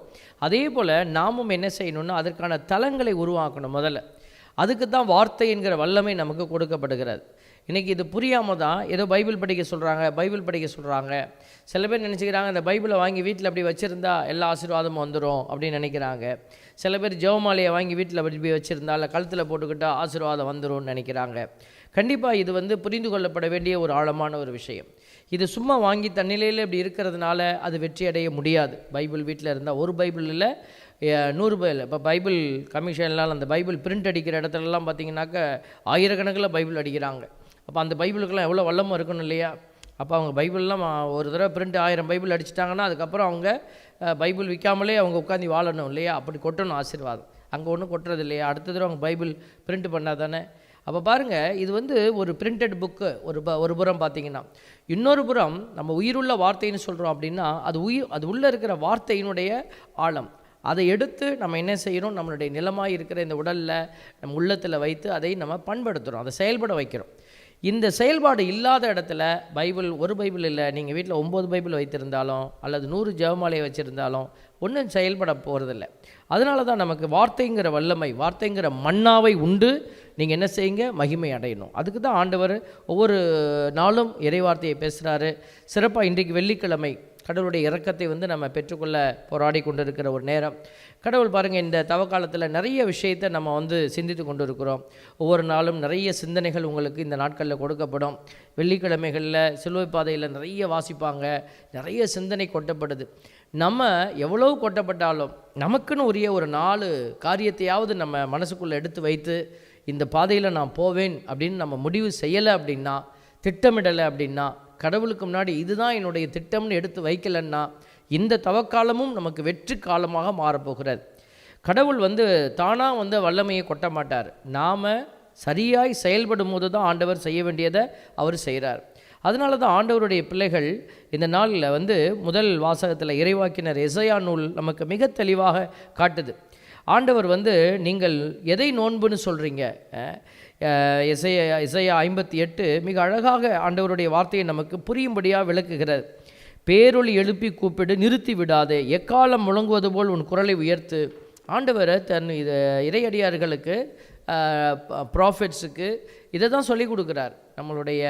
அதே போல் நாமும் என்ன செய்யணும்னா அதற்கான தலங்களை உருவாக்கணும். முதல்ல அதுக்கு தான் வார்த்தை என்கிற வல்லமை நமக்கு கொடுக்கப்படுகிறது. இன்றைக்கி இது புரியாமல் தான் ஏதோ பைபிள் படிக்க சொல்கிறாங்க. சில பேர் நினச்சிக்கிறாங்க இந்த பைபிளை வாங்கி வீட்டில் அப்படி வச்சுருந்தா எல்லா ஆசீர்வாதமும் வந்துடும் அப்படின்னு நினைக்கிறாங்க. சில பேர் ஜெபமாலையை வாங்கி வீட்டில் அப்படி வச்சுருந்தா இல்லை கழுத்தில் போட்டுக்கிட்டால் ஆசீர்வாதம் வந்துடும்னு நினைக்கிறாங்க. கண்டிப்பாக இது வந்து புரிந்து கொள்ளப்பட வேண்டிய ஒரு ஆழமான ஒரு விஷயம். இது சும்மா வாங்கி தன்னிலையில் இப்படி இருக்கிறதுனால அது வெற்றி அடைய முடியாது. பைபிள் வீட்டில் இருந்தால் ஒரு பைபிள் இல்லை 100 பைபிள். இப்போ பைபிள் கமிஷன்லாம் அந்த பைபிள் பிரிண்ட் அடிக்கிற இடத்துலலாம் பார்த்திங்கனாக்கா ஆயிரக்கணக்கில் பைபிள் அடிக்கிறாங்க. அப்போ அந்த பைபிளுக்கெல்லாம் எவ்வளோ வல்லமாக இருக்கணும் இல்லையா? அப்போ அவங்க பைபிள்லாம் ஒரு தடவை பிரிண்ட் 1000 பைபிள் அடிச்சிட்டாங்கன்னா அதுக்கப்புறம் அவங்க பைபிள் விற்காமலே அவங்க உட்காந்து வாழணும் இல்லையா? அப்படி கொட்டணும் ஆசீர்வாதம். அங்கே ஒன்றும் கொட்டுறது இல்லையா? அடுத்த தடவை அவங்க பைபிள் பிரிண்ட் பண்ணால் தானே. அப்போ பாருங்கள், இது வந்து ஒரு பிரிண்டட் புக்கு ஒரு புறம் பார்த்திங்கன்னா, இன்னொரு புறம் நம்ம உயிருள்ள வார்த்தைன்னு சொல்கிறோம் அப்படின்னா அது உள்ளே இருக்கிற வார்த்தையினுடைய ஆழம். அதை எடுத்து நம்ம என்ன செய்யணும், நம்மளுடைய நிலமாக இருக்கிற இந்த உடலில் நம்ம உள்ளத்தில் வைத்து அதை நம்ம பண்படுத்துகிறோம், அதை செயல்பட வைக்கிறோம். இந்த செயல்பாடு இல்லாத இடத்துல ஒரு பைபிள் இல்லை, நீங்கள் வீட்டில் 9 பைபிள் வைத்திருந்தாலும் அல்லது 100 ஜெபமாலையை வச்சுருந்தாலும் ஒன்றும் செயல்பட போகிறதில்ல. அதனால தான் நமக்கு வார்த்தைங்கிற வல்லமை, வார்த்தைங்கிற மன்னாவை உண்டு நீங்கள் என்ன செய்யுங்க, மகிமை அடையணும். அதுக்கு தான் ஆண்டவர் ஒவ்வொரு நாளும் இறைவார்த்தையை பேசுகிறாரு. சிறப்பாக இன்றைக்கு வெள்ளிக்கிழமை கடவுளுடைய இரக்கத்தை வந்து நம்ம பெற்றுக்கொள்ள போராடி கொண்டு இருக்கிற ஒரு நேரம். கடவுள் பாருங்கள், இந்த தவக்காலத்தில் நிறைய விஷயத்தை நம்ம வந்து சிந்தித்து கொண்டு இருக்கிறோம். ஒவ்வொரு நாளும் நிறைய சிந்தனைகள் உங்களுக்கு இந்த நாட்களில் கொடுக்கப்படும். வெள்ளிக்கிழமைகளில் சிலுவை பாதையில் நிறைய வாசிப்பாங்க, நிறைய சிந்தனை கொட்டப்படுது. நம்ம எவ்வளவு கொட்டப்பட்டாலும் நமக்குன்னு உரிய ஒரு 4 காரியத்தையாவது நம்ம மனசுக்குள்ளே எடுத்து வைத்து இந்த பாதையில் நான் போவேன் அப்படின்னு நம்ம முடிவு செய்யலை அப்படின்னா, திட்டமிடலை அப்படின்னா, கடவுளுக்கு முன்னாடி இதுதான் என்னுடைய திட்டம்னு எடுத்து வைக்கலன்னா இந்த தவக்காலமும் நமக்கு வெற்றி காலமாக மாறப்போகிறது. கடவுள் வந்து தானாக வந்து வல்லமையை கொட்ட மாட்டார். நாம் சரியாய் செயல்படும் போது தான் ஆண்டவர் செய்ய வேண்டியதை அவர் செய்கிறார். அதனால தான் ஆண்டவருடைய பிள்ளைகள் இந்த நாளில் வந்து முதல் வாசகத்தில் இறைவாக்கினர் எசையா நூல் நமக்கு மிக தெளிவாக காட்டுது. ஆண்டவர் வந்து நீங்கள் எதை நோன்புன்னு சொல்கிறீங்க? எசையா 58 மிக அழகாக ஆண்டவருடைய வார்த்தையை நமக்கு புரியும்படியாக விளக்குகிறது. பேரொளி எழுப்பி கூப்பிடு, நிறுத்தி விடாதே, எக்காலம் முழங்குவது போல் உன் குரலை உயர்த்து. ஆண்டவர் தன் இறையடியார்களுக்கு, ப்ராஃபிட்ஸுக்கு இதை தான் சொல்லிக் கொடுக்குறார். நம்மளுடைய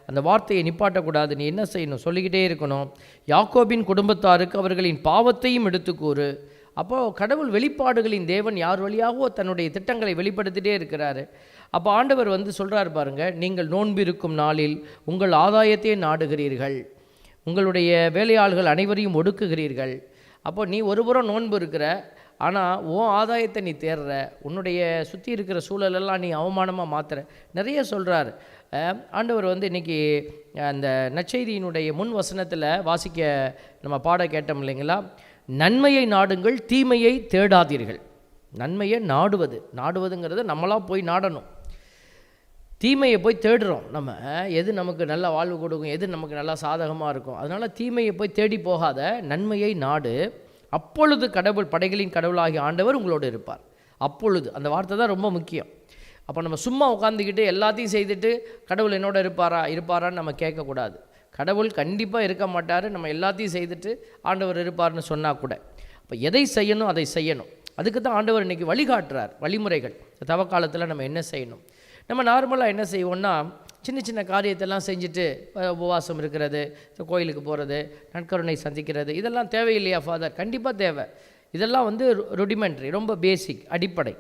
அந்த வார்த்தையை நிப்பாட்டக்கூடாது, நீ என்ன செய்யணும், சொல்லிக்கிட்டே இருக்கணும். யாக்கோபின் குடும்பத்தாருக்கு அவர்களின் பாவத்தையும் எடுத்துக்கூறு. அப்போது கடவுள் வெளிப்பாடுகளின் தேவன் யார் வழியாகவோ தன்னுடைய திட்டங்களை வெளிப்படுத்திகிட்டே இருக்கிறாரு. அப்போ ஆண்டவர் வந்து சொல்கிறார் பாருங்கள், நீங்கள் நோன்பு இருக்கும் நாளில் உங்கள் ஆதாயத்தையே நாடுகிறீர்கள், உங்களுடைய வேலையாள்கள் அனைவரையும் ஒடுக்குகிறீர்கள். அப்போ நீ ஒருபுறம் நோன்பு இருக்கிற, ஆனால் உன் ஆதாயத்தை நீ தேடுற, உன்னுடைய சுற்றி இருக்கிற சூழலெல்லாம் நீ அவமானமாக மாற்றுற, நிறைய சொல்கிறார் ஆண்டவர். வந்து இன்றைக்கி அந்த நற்செய்தியினுடைய முன் வசனத்தில் வாசிக்க நம்ம பாட கேட்டோம் இல்லைங்களா? நன்மையை நாடுங்கள், தீமையை தேடாதீர்கள். நன்மையை நாடுவதுங்கிறது நம்மளாக போய் நாடணும். தீமையை போய் தேடுறோம் நம்ம, எது நமக்கு நல்ல வாழ்வு கொடுக்கும், எது நமக்கு நல்லா சாதகமாக இருக்கும். அதனால் தீமையை போய் தேடி போகாத, நன்மையை நாடு. அப்பொழுது கடவுள், படைகளின் கடவுளாகிய ஆண்டவர் உங்களோடு இருப்பார். அப்பொழுது அந்த வார்த்தை தான் ரொம்ப முக்கியம். அப்போ நம்ம சும்மா உட்காந்துக்கிட்டு எல்லாத்தையும் செய்துட்டு கடவுள் என்னோட இருப்பாரான்னு நம்ம கேட்கக்கூடாது. கடவுள் கண்டிப்பாக இருக்க மாட்டார். நம்ம எல்லாத்தையும் செய்துட்டு ஆண்டவர் இருப்பார்னு சொன்னால் கூட அப்போ எதை செய்யணும் அதை செய்யணும். அதுக்கு தான் ஆண்டவர் இன்றைக்கி வழிகாட்டுறார், வழிமுறைகள். தவக்காலத்தில் நம்ம என்ன செய்யணும். நம்ம நார்மலாக என்ன செய்வோம்னா, சின்ன சின்ன காரியத்தெல்லாம் செஞ்சுட்டு உபவாசம் இருக்கிறது, கோயிலுக்கு போகிறது, நற்கருணை சந்திக்கிறது, இதெல்லாம் தேவையில்லையா ஃபாதர்? கண்டிப்பாக தேவை. இதெல்லாம் வந்து ருடிமெண்ட்ரி, ரொம்ப பேசிக், அடிப்படை.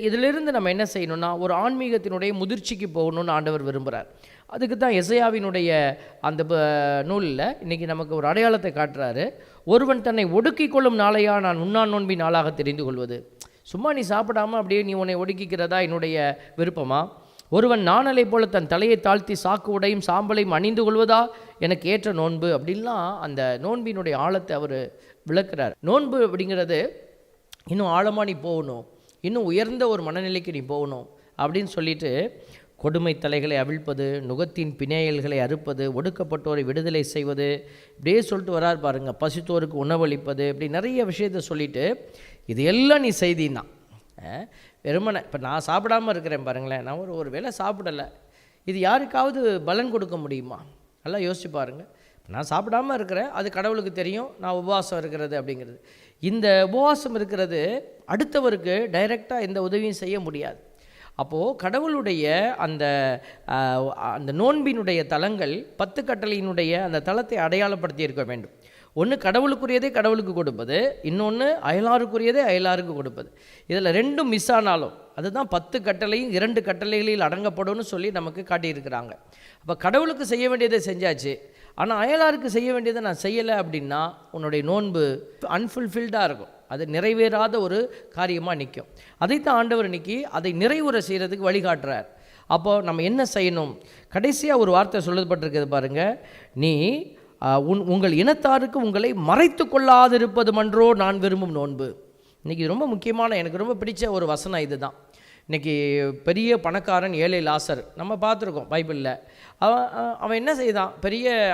இதிலிருந்து நம்ம என்ன செய்யணும்னா ஒரு ஆன்மீகத்தினுடைய முதிர்ச்சிக்கு போகணும்னு ஆண்டவர் விரும்புகிறார். அதுக்கு தான் எசையாவினுடைய அந்த நூலில் இன்றைக்கி நமக்கு ஒரு அடையாளத்தை காட்டுறாரு. ஒருவன் தன்னை ஒடுக்கிக் கொள்ளும் நாளையா நான் உண்ணான் நோன்பின் நாளாக தெரிந்து கொள்வது. சும்மா நீ சாப்பிடாமல் அப்படியே நீ உன்னை ஒடுக்கிக்கிறதா என்னுடைய விருப்பமா? ஒருவன் நாணலை போல தன் தலையை தாழ்த்தி சாக்கு உடையும் சாம்பலையும் அணிந்து கொள்வதா எனக்கு ஏற்ற நோன்பு அப்படின்லாம் அந்த நோன்பினுடைய ஆழத்தை அவர் விளக்குறார். நோன்பு அப்படிங்கிறது இன்னும் ஆழமாக நீ போகணும், இன்னும் உயர்ந்த ஒரு மனநிலைக்கு நீ போகணும் அப்படின்னு சொல்லிட்டு கொடுமை தலைகளை அவிழ்ப்பது, நுகத்தின் பிணையல்களை அறுப்பது, ஒடுக்கப்பட்டோரை விடுதலை செய்வது, இப்படியே சொல்லிட்டு வரார் பாருங்க. பசித்தோருக்கு உணவளிப்பது, இப்படி நிறைய விஷயத்தை சொல்லிட்டு இது எல்லாம் நீ செய்தின்னா வெறுமனை இப்போ நான் சாப்பிடாமல் இருக்கிறேன் பாருங்களேன், நான் ஒரு வேளை சாப்பிடலை, இது யாருக்காவது பலன் கொடுக்க முடியுமா? நல்லா யோசிச்சு பாருங்கள். நான் சாப்பிடாமல் இருக்கிறேன், அது கடவுளுக்கு தெரியும் நான் உபவாசம் இருக்கிறது அப்படிங்கிறது. இந்த உபவாசம் இருக்கிறது அடுத்தவருக்கு டைரெக்டாக எந்த உதவியும் செய்ய முடியாது. அப்போது கடவுளுடைய அந்த நோன்பினுடைய தலங்கள் 10 கட்டளையினுடைய அந்த தலத்தை அடையாளப்படுத்தி இருக்க வேண்டும். ஒன்று கடவுளுக்குரியதே கடவுளுக்கு கொடுப்பது, இன்னொன்று அயலாருக்குரியதே அயலாருக்கு கொடுப்பது. இதில் ரெண்டும் மிஸ் ஆனாலும் அதுதான் 10 கட்டளையும் 2 கட்டளைகளில் அடங்கப்படும்னு சொல்லி நமக்கு காட்டியிருக்கிறாங்க. அப்போ கடவுளுக்கு செய்ய வேண்டியதை செஞ்சாச்சு, ஆனால் அயலாருக்கு செய்ய வேண்டியதை நான் செய்யலை அப்படின்னா உன்னுடைய நோன்பு அன்ஃபுல்ஃபில்டாக இருக்கும், அது நிறைவேறாத ஒரு காரியமாக நிற்கும். அதைத்தான் ஆண்டவர் இன்னைக்கு அதை நிறைவுற செய்கிறதுக்கு வழிகாட்டுறார். அப்போது நம்ம என்ன செய்யணும்? கடைசியாக ஒரு வார்த்தை சொல்லப்பட்டிருக்கிறது பாருங்கள், நீ உங்கள் இனத்தாருக்கு உங்களை மறைத்து கொள்ளாதிருப்பது மன்றோ நான் விரும்பும் நோன்பு. இன்றைக்கி ரொம்ப முக்கியமான, எனக்கு ரொம்ப பிடிச்ச ஒரு வசனம் இது தான். இன்றைக்கி பெரிய பணக்காரன் ஏழை லாசர் நம்ம பார்த்துருக்கோம் பைபிளில். அவன் என்ன செய்தான்?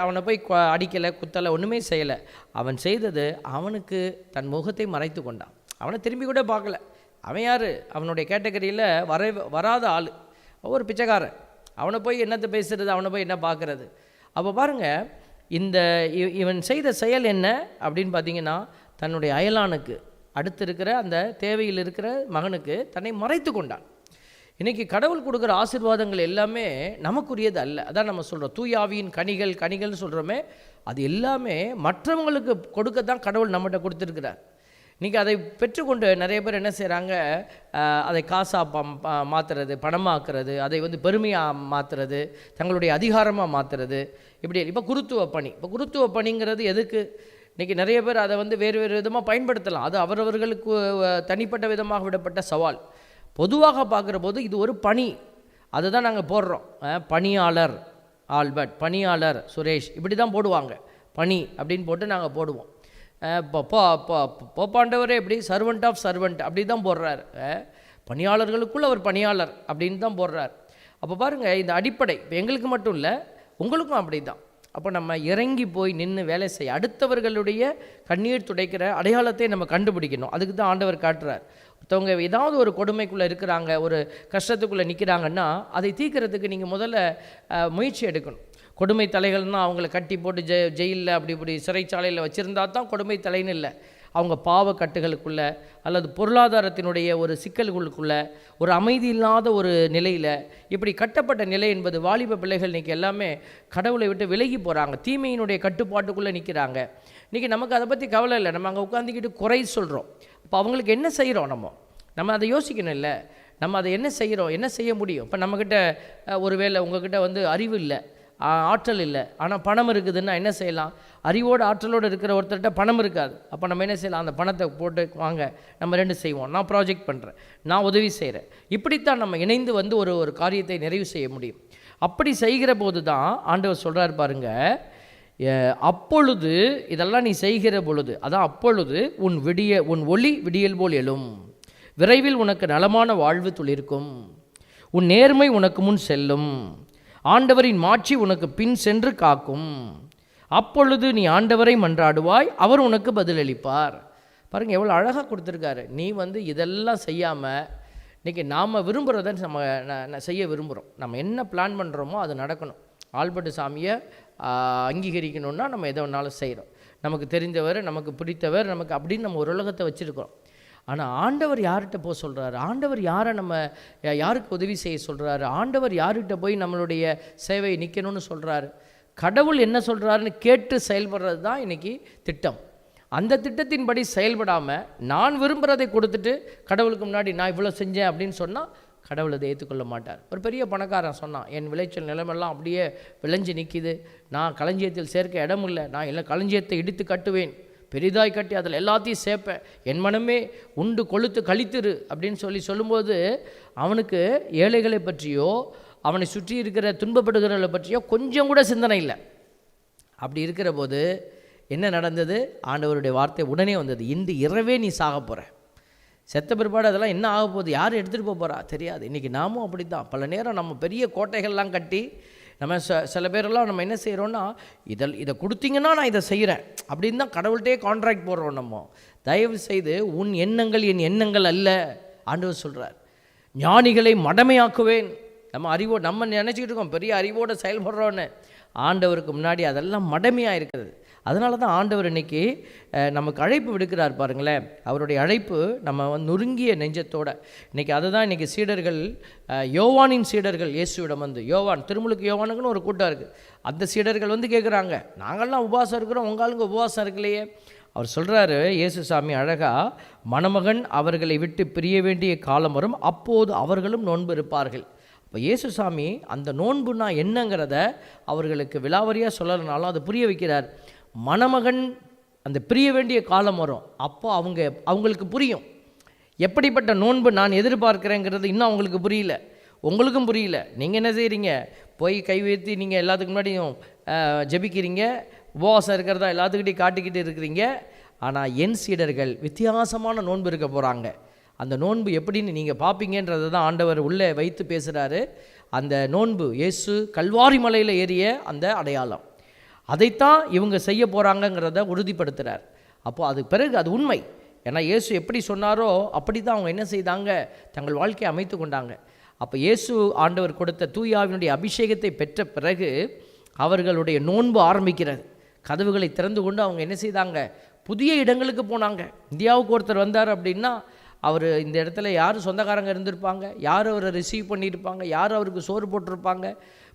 அவனை போய் அடிக்கலை, குத்தலை, ஒன்றுமே செய்யலை. அவன் செய்தது அவனுக்கு தன் முகத்தை மறைத்து கொண்டான். அவனை திரும்பி கூட பார்க்கல. அவன் யார்? அவனுடைய கேட்டகரியில் வராத ஆள், ஒரு பிச்சைக்காரன். அவனை போய் என்னத்தை பேசுறது, அவனை போய் என்ன பார்க்குறது? அப்போ பாருங்கள், இவன் செய்த செயல் என்ன அப்படின்னு பார்த்தீங்கன்னா, தன்னுடைய அயலானுக்கு அடுத்து இருக்கிற அந்த தேவையில் இருக்கிற மகனுக்கு தன்னை மறைத்து கொண்டான். இன்றைக்கி கடவுள் கொடுக்குற ஆசீர்வாதங்கள் எல்லாமே நமக்குரியது அல்ல. அதான் நம்ம சொல்கிறோம், தூயாவியின் கனிகள்னு சொல்கிறோமே, அது எல்லாமே மற்றவங்களுக்கு கொடுக்கத்தான் கடவுள் நம்மகிட்ட கொடுத்துருக்கிறார். இன்றைக்கி அதை பெற்றுக்கொண்டு நிறைய பேர் என்ன செய்கிறாங்க, அதை காசாக மாற்றுறது, பணமாக்குறது, அதை பெருமையாக மாற்றுறது, தங்களுடைய அதிகாரமாக மாற்றுறது, இப்போ குருத்துவ பணிங்கிறது எதுக்கு? இன்றைக்கி நிறைய பேர் அதை வேறு விதமாக பயன்படுத்தலாம். அது அவரவர்களுக்கு தனிப்பட்ட விதமாக விடப்பட்ட சவால். பொதுவாக பார்க்குற போது இது ஒரு பணி, அதுதான் நாங்கள் போடுறோம். பணியாளர் ஆல்பர்ட், பணியாளர் சுரேஷ், இப்படி தான் போடுவாங்க. பணி அப்படின்னு போட்டு நாங்கள் போடுவோம். போப்பாண்டவரே எப்படி சர்வெண்ட் ஆஃப் சர்வெண்ட் அப்படி தான் போடுறார். பணியாளர்களுக்குள்ள ஒரு பணியாளர் அப்படின்னு தான் போடுறார். அப்போ பாருங்கள், இந்த அடிப்படை இப்போ எங்களுக்கு மட்டும் இல்லை, உங்களுக்கும் அப்படி தான். அப்போ நம்ம இறங்கி போய் நின்று வேலை செய்ய, அடுத்தவர்களுடைய கண்ணீர் துடைக்கிற அடையாளத்தை நம்ம கண்டுபிடிக்கணும். அதுக்கு தான் ஆண்டவர் காட்டுறார். ஒருத்தவங்க ஏதாவது ஒரு கொடுமைக்குள்ளே இருக்கிறாங்க, ஒரு கஷ்டத்துக்குள்ளே நிற்கிறாங்கன்னா அதை தீர்க்கறதுக்கு நீங்கள் முதல்ல முயற்சி எடுக்கணும். கொடுமை தலைகள்னால் அவங்கள கட்டி போட்டு ஜெயிலில் இப்படி சிறைச்சாலையில் வச்சுருந்தா தான் கொடுமை தலைன்னு இல்லை. அவங்க பாவக்கட்டுகளுக்குள்ளே அல்லது பொருளாதாரத்தினுடைய ஒரு சிக்கல்களுக்குள்ளே, ஒரு அமைதி இல்லாத ஒரு நிலையில், இப்படி கட்டப்பட்ட நிலை என்பது வாலிப பிள்ளைகள் இன்றைக்கி எல்லாமே கடவுளை விட்டு விலகி போகிறாங்க, தீமையினுடைய கட்டுப்பாட்டுக்குள்ளே நிற்கிறாங்க. இன்றைக்கி நமக்கு அதை பற்றி கவலை இல்லை, நம்ம அங்கே உட்காந்துக்கிட்டு குறை சொல்கிறோம். இப்போ அவங்களுக்கு என்ன செய்கிறோம்? நம்ம அதை யோசிக்கணும் இல்லை, நம்ம அதை என்ன செய்கிறோம், என்ன செய்ய முடியும்? இப்போ நம்மக்கிட்ட ஒருவேளை உங்கள்கிட்ட அறிவு இல்லை, ஆற்றல் இல்லை, ஆனால் பணம் இருக்குதுன்னா என்ன செய்யலாம்? அறிவோடு ஆற்றலோடு இருக்கிற ஒருத்தர்கிட்ட பணம் இருக்காது. அப்போ நம்ம என்ன செய்யலாம்? அந்த பணத்தை போட்டு வாங்க, நம்ம 2 செய்வோம், நான் ப்ராஜெக்ட் பண்ணுறேன், நான் உதவி செய்கிறேன். இப்படித்தான் நம்ம இணைந்து ஒரு காரியத்தை நிறைவு செய்ய முடியும். அப்படி செய்கிற போது தான் ஆண்டவர் சொல்கிறார் பாருங்க, அப்பொழுது இதெல்லாம் நீ செய்கிற பொழுது, அதான் அப்பொழுது உன் ஒளி விடியல் போல் எழும், விரைவில் உனக்கு நலமான வாழ்வு துளிர்க்கும், உன் நேர்மை உனக்கு முன் செல்லும், ஆண்டவரின் மாட்சி உனக்கு பின் சென்று காக்கும், அப்பொழுது நீ ஆண்டவரை மன்றாடுவாய், அவர் உனக்கு பதிலளிப்பார். பாருங்கள் எவ்வளோ அழகாக கொடுத்துருக்காரு. நீ இதெல்லாம் செய்யாமல் இன்றைக்கி நாம் விரும்புகிறத நம்ம செய்ய விரும்புகிறோம். நம்ம என்ன பிளான் பண்ணுறோமோ அது நடக்கணும். ஆல்பர்ட் சாமியை அங்கீகரிக்கணுன்னா நம்ம எதை வேணாலும் செய்கிறோம். நமக்கு தெரிந்தவர், நமக்கு பிடித்தவர், நமக்கு அப்படின்னு நம்ம ஒரு உலகத்தை வச்சுருக்கோம். ஆனால் ஆண்டவர் யார்கிட்ட போக சொல்கிறாரு? ஆண்டவர் யாருக்கு உதவி செய்ய சொல்கிறாரு? ஆண்டவர் யார்கிட்ட போய் நம்மளுடைய சேவை நிற்கணும்னு சொல்கிறாரு? கடவுள் என்ன சொல்கிறாருன்னு கேட்டு செயல்படுறது தான் இன்றைக்கி திட்டம். அந்த திட்டத்தின்படி செயல்படாமல் நான் விரும்புகிறதை கொடுத்துட்டு கடவுளுக்கு முன்னாடி நான் இவ்வளோ செஞ்சேன் அப்படின்னு சொன்னால் கடவுள் அதை ஏற்றுக்கொள்ள மாட்டார். ஒரு பெரிய பணக்காரன் சொன்னான், என் விளைச்சல் நிலமெல்லாம் அப்படியே விளைஞ்சு நிற்கிது, நான் களஞ்சியத்தில் சேர்க்க இடம் இல்லை, நான் எல்லாம் களஞ்சியத்தை இடித்து கட்டுவேன், பெரிதாய் கட்டி அதில் எல்லாத்தையும் சேர்ப்பேன், என் மனமே உண்டு கொளுத்து கழித்துரு அப்படின்னு சொல்லும்போது அவனுக்கு ஏழைகளை பற்றியோ அவனை சுற்றி இருக்கிற துன்பப்படுகிறவர்களை பற்றியோ கொஞ்சம் கூட சிந்தனை இல்லை. அப்படி இருக்கிற போது என்ன நடந்தது? ஆண்டவருடைய வார்த்தை உடனே வந்தது, இன்று இரவே நீ சாக போகிற. செத்த பிற்பாடு அதெல்லாம் என்ன ஆக போகுது, யார் எடுத்துகிட்டு போகிறா தெரியாது. இன்றைக்கி நாமும் அப்படி தான். பல நேரம் நம்ம பெரிய கோட்டைகள்லாம் கட்டி நம்ம சில பேரெல்லாம் நம்ம என்ன செய்கிறோன்னா, இதை கொடுத்தீங்கன்னா நான் இதை செய்கிறேன் அப்படின்னு தான் கடவுள்கிட்டே கான்ட்ராக்ட் போடுறோம். நம்ம தயவு செய்து உன் எண்ணங்கள் என் எண்ணங்கள் அல்ல ஆண்டவர் சொல்கிறார். ஞானிகளை மடமையாக்குவேன். நம்ம நினச்சிக்கிட்டு இருக்கோம் பெரிய அறிவோடு செயல்படுறோன்னு. ஆண்டவருக்கு முன்னாடி அதெல்லாம் மடமையாக இருக்கிறது. அதனால தான் ஆண்டவர் இன்றைக்கி நமக்கு அழைப்பு விடுக்கிறார் பாருங்களேன். அவருடைய அழைப்பு நம்ம நொறுங்கிய நெஞ்சத்தோட இன்றைக்கி அதுதான் இன்றைக்கி சீடர்கள், யோவானின் சீடர்கள் இயேசுவிடம் வந்து, யோவான் திருமுழுக்கு யோவானுக்குன்னு ஒரு கூட்டம் இருக்குது, அந்த சீடர்கள் வந்து கேட்குறாங்க, நாங்கள்லாம் உபவாசம் இருக்கிறோம், உங்களுங்க உபவாசம் இருக்கலையே. அவர் சொல்கிறாரு இயேசுசாமி அழகா, மணமகன் அவர்களை விட்டு பிரிய வேண்டிய காலம் வரும், அப்போது அவர்களும் நோன்பு இருப்பார்கள். இப்போ இயேசுசாமி அந்த நோன்புனா என்னங்கிறத அவர்களுக்கு விலாவரியாக சொல்லலைனாலும் அதை புரிய வைக்கிறார். மணமகன் அந்த பிரிய வேண்டிய காலம் வரும், அப்போ அவங்களுக்கு புரியும் எப்படிப்பட்ட நோன்பு நான் எதிர்பார்க்குறேங்கிறது. இன்னும் அவங்களுக்கு புரியல, உங்களுக்கும் புரியல. நீங்கள் என்ன செய்கிறீங்க, போய் கை உயர்த்தி நீங்கள் எல்லாத்துக்கு முன்னாடியும் ஜெபிக்கிறீங்க, உபவாசம் இருக்கிறதா எல்லாத்துக்கிட்டையும் காட்டிக்கிட்டு இருக்கிறீங்க. ஆனால் என் சீடர்கள் வித்தியாசமான நோன்பு இருக்க போகிறாங்க. அந்த நோன்பு எப்படின்னு நீங்கள் பார்ப்பீங்கன்றதை தான் ஆண்டவர் உள்ளே வைத்து பேசுகிறாரு. அந்த நோன்பு இயேசு கல்வாரி மலையில் ஏறிய அந்த அடையாளம், அதைத்தான் இவங்க செய்ய போகிறாங்கங்கிறத உறுதிப்படுத்துகிறார். அப்போது அதுக்கு பிறகு அது உண்மை. ஏன்னா இயேசு எப்படி சொன்னாரோ அப்படி தான் அவங்க என்ன செய்தாங்க, தங்கள் வாழ்க்கையை அமைத்து கொண்டாங்க. அப்போ இயேசு ஆண்டவர் கொடுத்த தூயாவினுடைய அபிஷேகத்தை பெற்ற பிறகு அவர்களுடைய நோன்பு ஆரம்பிக்கிறது. கதவுகளை திறந்து கொண்டு அவங்க என்ன செய்தாங்க, புதிய இடங்களுக்கு போனாங்க. இந்தியாவுக்கு ஒருத்தர் வந்தார் அப்படின்னா அவர் இந்த இடத்துல யார் சொந்தக்காரங்க இருந்திருப்பாங்க, யார் அவரை ரிசீவ் பண்ணியிருப்பாங்க, யார் அவருக்கு சோறு போட்டிருப்பாங்க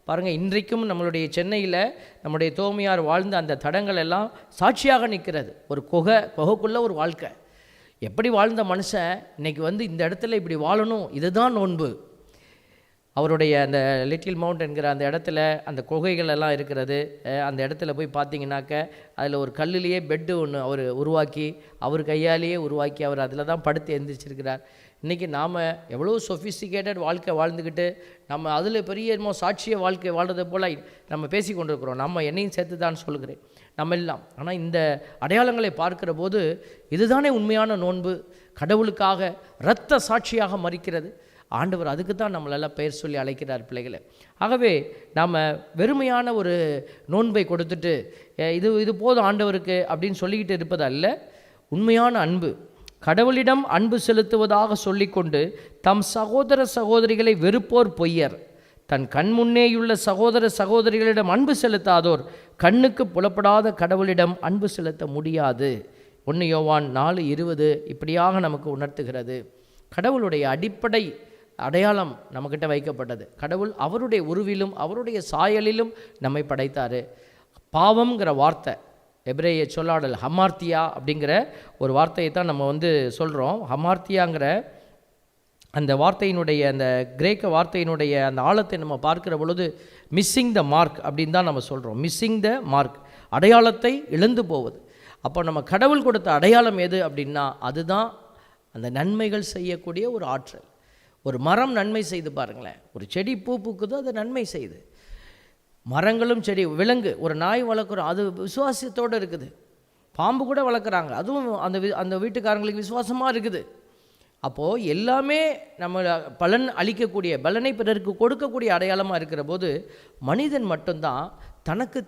பாருங்கள். இன்றைக்கும் நம்மளுடைய சென்னையில் நம்முடைய தோமையார் வாழ்ந்த அந்த தடங்கள் எல்லாம் சாட்சியாக நிற்கிறது. ஒரு குகைக்குள்ளே ஒரு வாழ்க்கை, எப்படி வாழ்ந்த மனுஷன் இன்றைக்கி வந்து இந்த இடத்துல இப்படி வாழணும், இதுதான் நோன்பு. அவருடைய அந்த லிட்டில் மவுண்ட் என்கிற அந்த இடத்துல அந்த குகைகள் எல்லாம் இருக்கிறது. அந்த இடத்துல போய் பார்த்தீங்கன்னாக்க அதில் ஒரு கல்லுலேயே பெட்டு ஒன்று அவர் உருவாக்கி, அவர் கையாலேயே உருவாக்கி அவர் அதில் தான் படுத்து எழுந்திரிச்சிருக்கிறார். இன்றைக்கி நாம் எவ்வளோ சொஃபிஸ்டிகேட்டட் வாழ்க்கை வாழ்ந்துக்கிட்டு நம்ம அதில் பெரிய சாட்சிய வாழ்க்கை வாழ்றதை போல் நம்ம பேசி கொண்டிருக்கிறோம். நம்ம என்னையும் சேர்த்து தான் சொல்கிறேன் நம்ம எல்லாம். ஆனால் இந்த அடையாளங்களை பார்க்கிற போது இதுதானே உண்மையான நோன்பு, கடவுளுக்காக இரத்த சாட்சியாக மறிக்கிறது. ஆண்டவர் அதுக்கு தான் நம்மளெல்லாம் பெயர் சொல்லி அழைக்கிறார் பிள்ளைகளை. ஆகவே நாம் வெறுமையான ஒரு நோன்பை கொடுத்துட்டு இது போதும் ஆண்டவருக்கு அப்படின்னு சொல்லிக்கிட்டு இருப்பது அல்ல. உண்மையான அன்பு, கடவுளிடம் அன்பு செலுத்துவதாக சொல்லிக்கொண்டு தம் சகோதர சகோதரிகளை வெறுப்போர் பொய்யர், தன் கண்முன்னேயுள்ள சகோதர சகோதரிகளிடம் அன்பு செலுத்தாதோர் கண்ணுக்கு புலப்படாத கடவுளிடம் அன்பு செலுத்த முடியாது. 1 யோவான் 4:20 இப்படியாக நமக்கு உணர்த்துகிறது. கடவுளுடைய அடிப்படை அடையாளம் நம்மக்கிட்ட வைக்கப்பட்டது. கடவுள் அவருடைய உருவிலும் அவருடைய சாயலிலும் நம்மை படைத்தார். பாவம்ங்கிற வார்த்தை, எபிரேய சொல்லாடல் ஹமார்த்தியா அப்படிங்கிற ஒரு வார்த்தையை தான் நம்ம வந்து சொல்கிறோம். ஹமார்த்தியாங்கிற அந்த வார்த்தையினுடைய அந்த கிரேக்க வார்த்தையினுடைய அந்த ஆழத்தை நம்ம பார்க்கிற பொழுது மிஸ்ஸிங் த மார்க் அப்படின்னு தான் நம்ம சொல்கிறோம். மிஸ்ஸிங் த மார்க், அடையாளத்தை இழந்து போவது. அப்போ நம்ம கடவுள் கொடுத்த அடையாளம் எது அப்படின்னா அதுதான் அந்த நன்மைகள் செய்யக்கூடிய ஒரு ஆற்றல். ஒரு மரம் நன்மை செய்து பாருங்களேன், ஒரு செடி பூ பூக்குதோ அது நன்மை செய்யுது. மரங்களும் செடி, விலங்கு, ஒரு நாய் வளர்க்குறோம், அது விசுவாசத்தோடு இருக்குது. பாம்பு கூட வளர்க்குறாங்க, அதுவும் அந்த வீட்டுக்காரங்களுக்கு விசுவாசமாக இருக்குது. அப்போது எல்லாமே நம்ம பலன் அளிக்கக்கூடிய, பலனை பிறருக்கு கொடுக்கக்கூடிய அடையாளமாக இருக்கிற போது மனிதன் மட்டும்தான்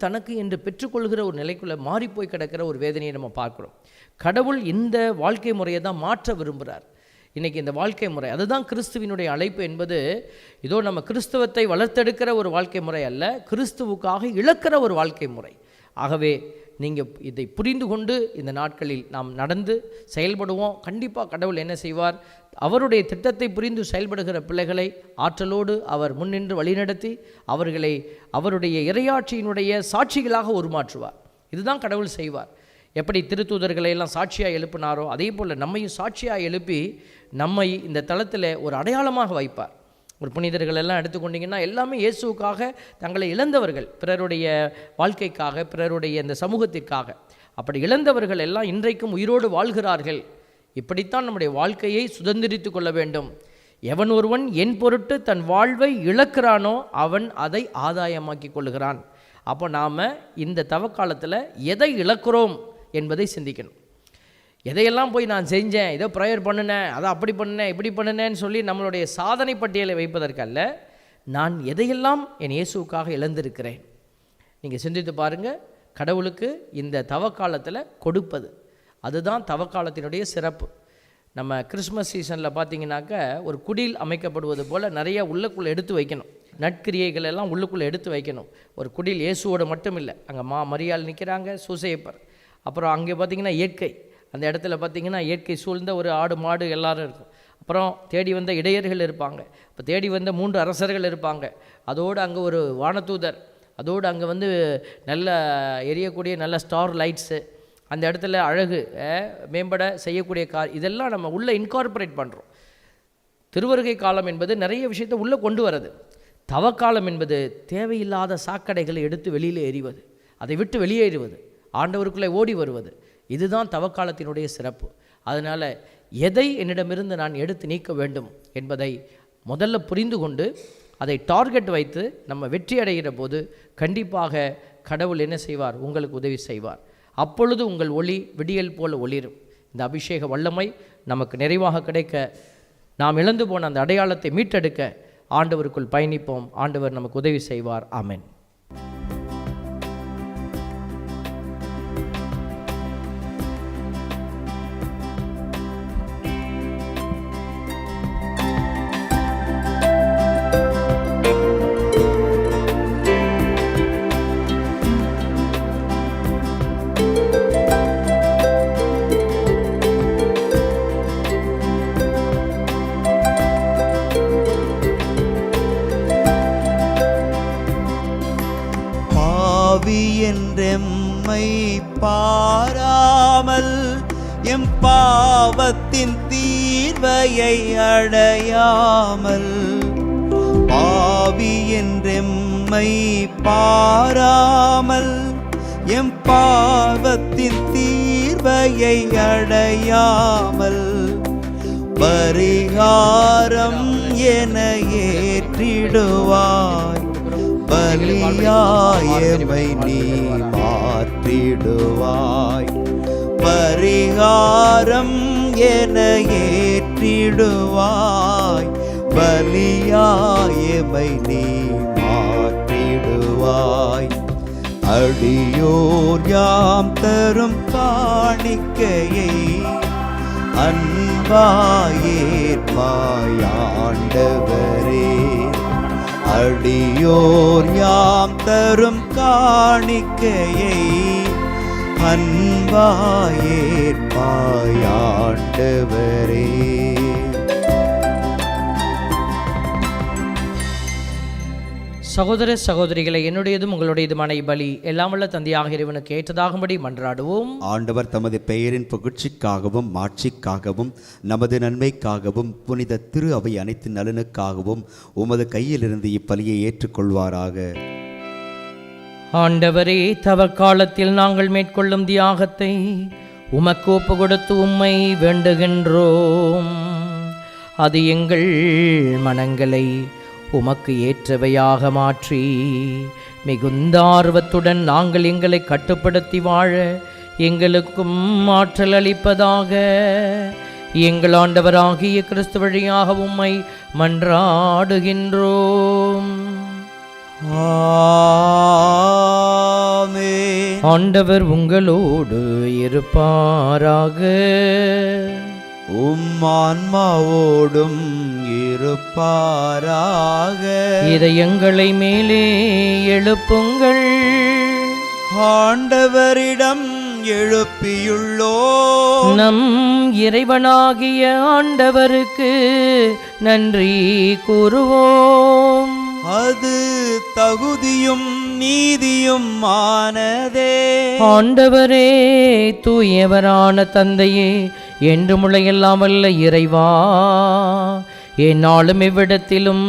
தனக்கு என்று பெற்றுக்கொள்கிற ஒரு நிலைக்குள்ளே மாறிப்போய் கிடக்கிற ஒரு வேதனையை நம்ம பார்க்குறோம். கடவுள் இந்த வாழ்க்கை முறையை தான் மாற்ற விரும்புகிறார். இன்றைக்கி இந்த வாழ்க்கை முறை, அதுதான் கிறிஸ்துவினுடைய அழைப்பு என்பது. இதோ நம்ம கிறிஸ்துவத்தை வளர்த்தெடுக்கிற ஒரு வாழ்க்கை முறை அல்ல, கிறிஸ்துவுக்காக இழக்கிற ஒரு வாழ்க்கை முறை. ஆகவே நீங்கள் இதை புரிந்து கொண்டு இந்த நாட்களில் நாம் நடந்து செயல்படுவோம். கண்டிப்பாக கடவுள் என்ன செய்வார், அவருடைய திட்டத்தை புரிந்து செயல்படுகிற பிள்ளைகளை ஆற்றலோடு அவர் முன்னின்று வழிநடத்தி அவர்களை அவருடைய இறையாட்சியினுடைய சாட்சிகளாக உருமாற்றுவார். இதுதான் கடவுள் செய்வார். எப்படி திருத்தூதர்களை எல்லாம் சாட்சியாக எழுப்பினாரோ அதே போல் நம்மையும் சாட்சியாக எழுப்பி நம்மை இந்த தளத்தில் ஒரு அடையாளமாக வைப்பார். ஒரு புனிதர்கள் எல்லாம் எடுத்துக்கொண்டிங்கன்னா எல்லாமே இயேசுவுக்காக தங்களை இழந்தவர்கள், பிறருடைய வாழ்க்கைக்காக, பிறருடைய இந்த சமூகத்திற்காக. அப்படி இழந்தவர்கள் எல்லாம் இன்றைக்கும் உயிரோடு வாழ்கிறார்கள். இப்படித்தான் நம்முடைய வாழ்க்கையை சுதந்திரித்து கொள்ள வேண்டும். எவன் ஒருவன் என் பொருட்டு தன் வாழ்வை இழக்கிறானோ அவன் அதை ஆதாயமாக்கி கொள்கிறான். அப்போ நாம் இந்த தவக்காலத்தில் எதை இழக்கிறோம் என்பதை சிந்திக்கணும். எதையெல்லாம் போய் நான் செஞ்சேன், ஏதோ ப்ரேயர் பண்ணினேன், அதை அப்படி பண்ணினேன், இப்படி பண்ணினேன்னு சொல்லி நம்மளுடைய சாதனை பட்டியலை வைப்பதற்கல்ல, நான் எதையெல்லாம் என் இயேசுவுக்காக இழந்திருக்கிறேன். நீங்கள் சிந்தித்து பாருங்கள். கடவுளுக்கு இந்த தவக்காலத்தில் கொடுப்பது, அதுதான் தவக்காலத்தினுடைய சிறப்பு. நம்ம கிறிஸ்மஸ் சீசனில் பார்த்தீங்கன்னாக்க ஒரு குடில் அமைக்கப்படுவது போல் நிறைய உள்ளுக்குள்ளே எடுத்து வைக்கணும், நற்கிரியைகள் எல்லாம் உள்ளுக்குள்ளே எடுத்து வைக்கணும். ஒரு குடில் இயேசுவோடு மட்டும் இல்லை, அங்கே மரியாள் நிற்கிறாங்க, சூசையப்பர், அப்புறம் அங்கே பார்த்திங்கன்னா இயற்கை, அந்த இடத்துல பார்த்திங்கன்னா இயற்கை சூழ்ந்த ஒரு ஆடு மாடு எல்லாரும் இருக்கும். அப்புறம் தேடி வந்த இடையர்கள் இருப்பாங்க, இப்போ தேடி வந்த 3 அரசர்கள் இருப்பாங்க, அதோடு அங்கே ஒரு வானதூதர், அதோடு அங்கே நல்ல எரியக்கூடிய நல்ல ஸ்டார் லைட்ஸு, அந்த இடத்துல அழகு மேம்பட செய்யக்கூடிய இதெல்லாம் நம்ம உள்ளே இன்கார்பரேட் பண்ணுறோம். திருவருகை காலம் என்பது நிறைய விஷயத்தை உள்ளே கொண்டு வரது. தவக்காலம் என்பது தேவையில்லாத சாக்கடைகளை எடுத்து வெளியில் எறிவது, அதை விட்டு வெளியேறுவது, ஆண்டவருக்குள்ளே ஓடி வருவது. இதுதான் தவக்காலத்தினுடைய சிறப்பு. அதனால் எதை என்னிடமிருந்து நான் எடுத்து நீக்க வேண்டும் என்பதை முதல்ல புரிந்து கொண்டு அதை டார்கெட் வைத்து நம்ம வெற்றி அடைகிற போது கண்டிப்பாக கடவுள் என்ன செய்வார்? உங்களுக்கு உதவி செய்வார். அப்பொழுது உங்கள் ஒளி விடியல் போல ஒளிரும். இந்த அபிஷேக வல்லமை நமக்கு நிறைவாக கிடைக்க, நாம் இழந்து போன அந்த அடையாளத்தை மீட்டெடுக்க ஆண்டவருக்குள் பயணிப்போம். ஆண்டவர் நமக்கு உதவி செய்வார். ஆமென். என்றெம்மை பாராமல் எம் பாவத்தின் தீர்வையை அடையாமல், பாவி என்றெம்மை பாராமல் எம் பாவத்தின் தீர்வையை அடையாமல், பரிகாரம் என ஏற்றிடுவாய், பலியாயமை நீ மாற்றிடுவாய், பரிகாரம் என ஏற்றிடுவாய், பலியாயமை நீ மாற்றிடுவாய். அடியோர் யாம் தரும் காணிக்கையை அன்பாயேற்பாய் ஆண்டவரே, அடியோர் யாம் தரும் காணிக்கையை அன்பாயேற்பாய் ஆண்டவரே. சகோதர சகோதரிகளை, என்னுடையதும் உங்களுடையதுமான பலி எல்லாம் வல்ல தந்தையாக இறைவனுக்கு ஏற்றதாகும்படி மன்றாடுவோம். ஆண்டவர் தமது பெயரின் புகழ்ச்சிக்காகவும் மாட்சிக்காகவும் நமது நன்மைக்காகவும் புனித திரு அவை அனைத்து நலனுக்காகவும் உமது கையிலிருந்து இப்பலியை ஏற்றுக்கொள்வாராக. ஆண்டவரே, தவக்காலத்தில் நாங்கள் மேற்கொள்ளும் தியாகத்தை உமக்கு ஒப்பு கொடுத்து உம்மை வேண்டுகின்றோம். அது எங்கள் மனங்களை உமக்கு ஏற்றவையாக மாற்றி மிகுந்த ஆர்வத்துடன் நாங்கள் எங்களை கட்டுப்படுத்தி வாழ எங்களுக்கும் ஆற்றல் அளிப்பதாக. எங்கள் ஆண்டவராகிய கிறிஸ்து வழியாக உம்மை மன்றாடுகின்றோம். ஆமென். ஆண்டவர் உங்களோடு இருப்பாராக. ஆன்மாவோடும் இருப்பாராக. இதயங்களை மேலே எழுப்புங்கள். ஆண்டவரிடம் எழுப்பியுள்ளோ நம் இறைவனாகிய ஆண்டவருக்கு நன்றி கூறுவோம். அது தகுதியும் நீதியும் ஆனதே. ஆண்டவரே, தூயவரான தந்தையே, என்று முளையெல்லாம் வல்ல இறைவா, எந்நாளும் இவ்விடத்திலும்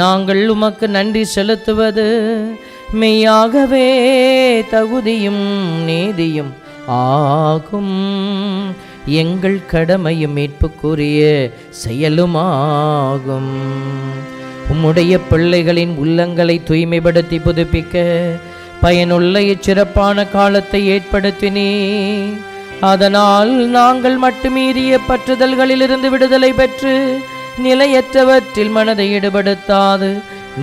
நாங்கள் உமக்கு நன்றி செலுத்துவது மெய்யாகவே தகுதியும் நீதியும் ஆகும். எங்கள் கடமையும் மீட்புக்குரிய செயலுமாகும். உம்முடைய பிள்ளைகளின் உள்ளங்களை தூய்மைப்படுத்தி புதுப்பிக்க பயனுள்ள இச்சிறப்பான காலத்தை ஏற்படுத்தினே. அதனால் நாங்கள் மட்டுமீறிய பற்றுதல்களிலிருந்து விடுதலை பெற்று நிலையற்றவற்றில் மனதை ஈடுபடுத்தாது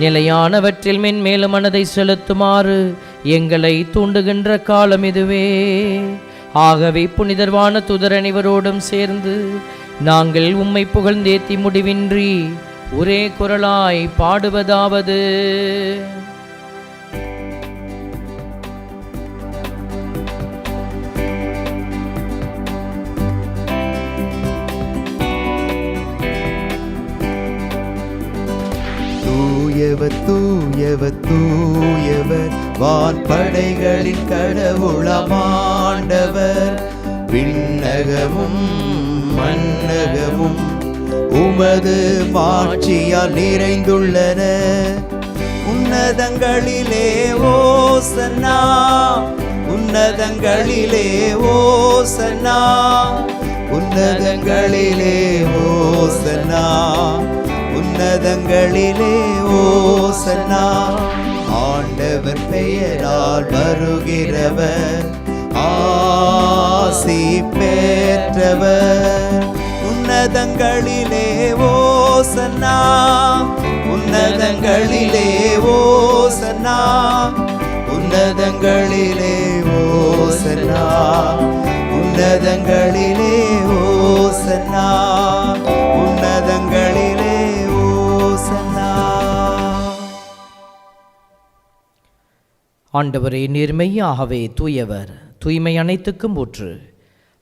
நிலையானவற்றில் மென்மேலும் மனதை செலுத்துமாறு எங்களை தூண்டுகின்ற காலம் இதுவே. ஆகவே புனிதர்வான தூதர் அனைவரோடும் சேர்ந்து நாங்கள் உம்மை புகழ்ந்தேத்தி முடிவின்றி ஒரே குரலாய் பாடுவதாவது: தூயவர் தூயவர் தூயவர், வான்படைகளின் கடவுளமாண்டவர். விண்ணகமும் மண்ணகமும் உமது மாட்சியால் நிறைந்துள்ளன. உன்னதங்களிலே ஓசன்னா, உன்னதங்களிலே ஓசன்னா, உன்னதங்களிலே ஓசன்னா, உன்னதங்களிலே ஓசன்னா. ஆண்டவர் பெயரால் வருகிறவர் ஆசி பெற்றவர். உன்னதங்களிலே ஓசன்னா, உன்னதங்களிலே ஓசன்னா, உன்னதங்களிலே ஓசன்னா, உன்னதங்களிலே ஓசன்னா, உன்னதங்களிலே ஓசன்னா. ஆண்டவரே, நேர்மையாகவே தூயவர், தூய்மை அனைத்துக்கும் ஊற்று.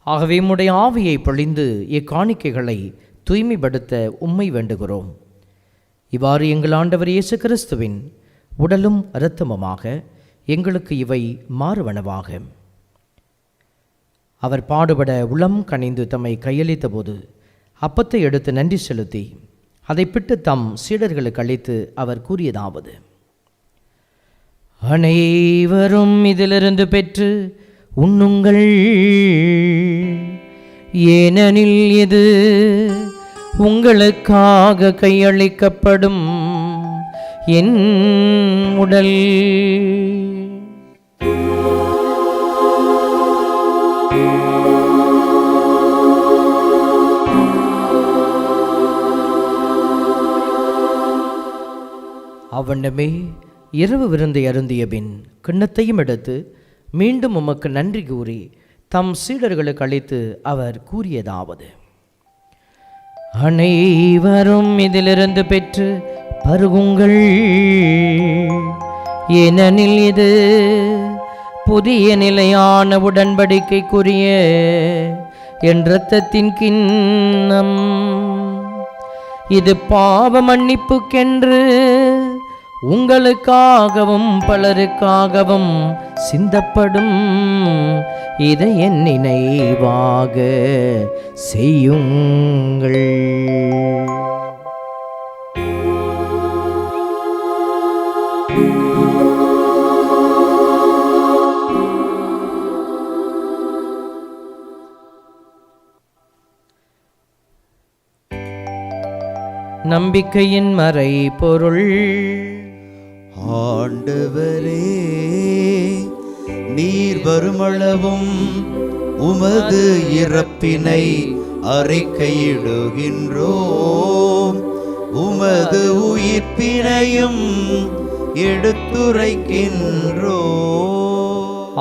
ஆகவே உம்முடைய ஆவியை பொழிந்து இக்காணிக்கைகளை தூய்மைப்படுத்த உம்மை வேண்டுகிறோம். இவ்வாறு எங்கள் ஆண்டவர் இயேசு கிறிஸ்துவின் உடலும் இரத்தமுமாக எங்களுக்கு இவை மாறுவனவாக. அவர் பாடுபட உளம் கனிந்து தம்மை கையளித்த போது அப்பத்தை எடுத்து நன்றி செலுத்தி அதை பிட்டு தம் சீடர்களுக்கு அளித்து அவர் கூறியதாவது: அனைவரும் இதிலிருந்து பெற்று உண்ணுங்கள், ஏனெனில் இது உங்களுக்காக கையளிக்கப்படும் என் உடல். அவனமே இரவு விருந்தை அருந்திய பின் கிண்ணத்தையும் எடுத்து மீண்டும் உமக்கு நன்றி கூறி தம் சீடர்களுக்கு அளித்து அவர் கூறியதாவது: அனைவரும் இதிலிருந்து பெற்று பருகுங்கள், ஏனெனில் இது புதிய நிலையான உடன்படிக்கைக்குரிய என் இரத்தத்தின் கிண்ணம். இது பாவ மன்னிப்புக்கென்று உங்களுக்காகவும் பலருக்காகவும் சிந்தப்படும். இதை என் நினைவாக செய்யுங்கள். நம்பிக்கையின் மறை பொருள். ஆண்டவரே, நீர் வருமளவும் உமது இறப்பினை அறிக்கையிடுகின்றோம், உமது உயிர்ப்பினையும் எடுத்துரைக்கின்றோம்.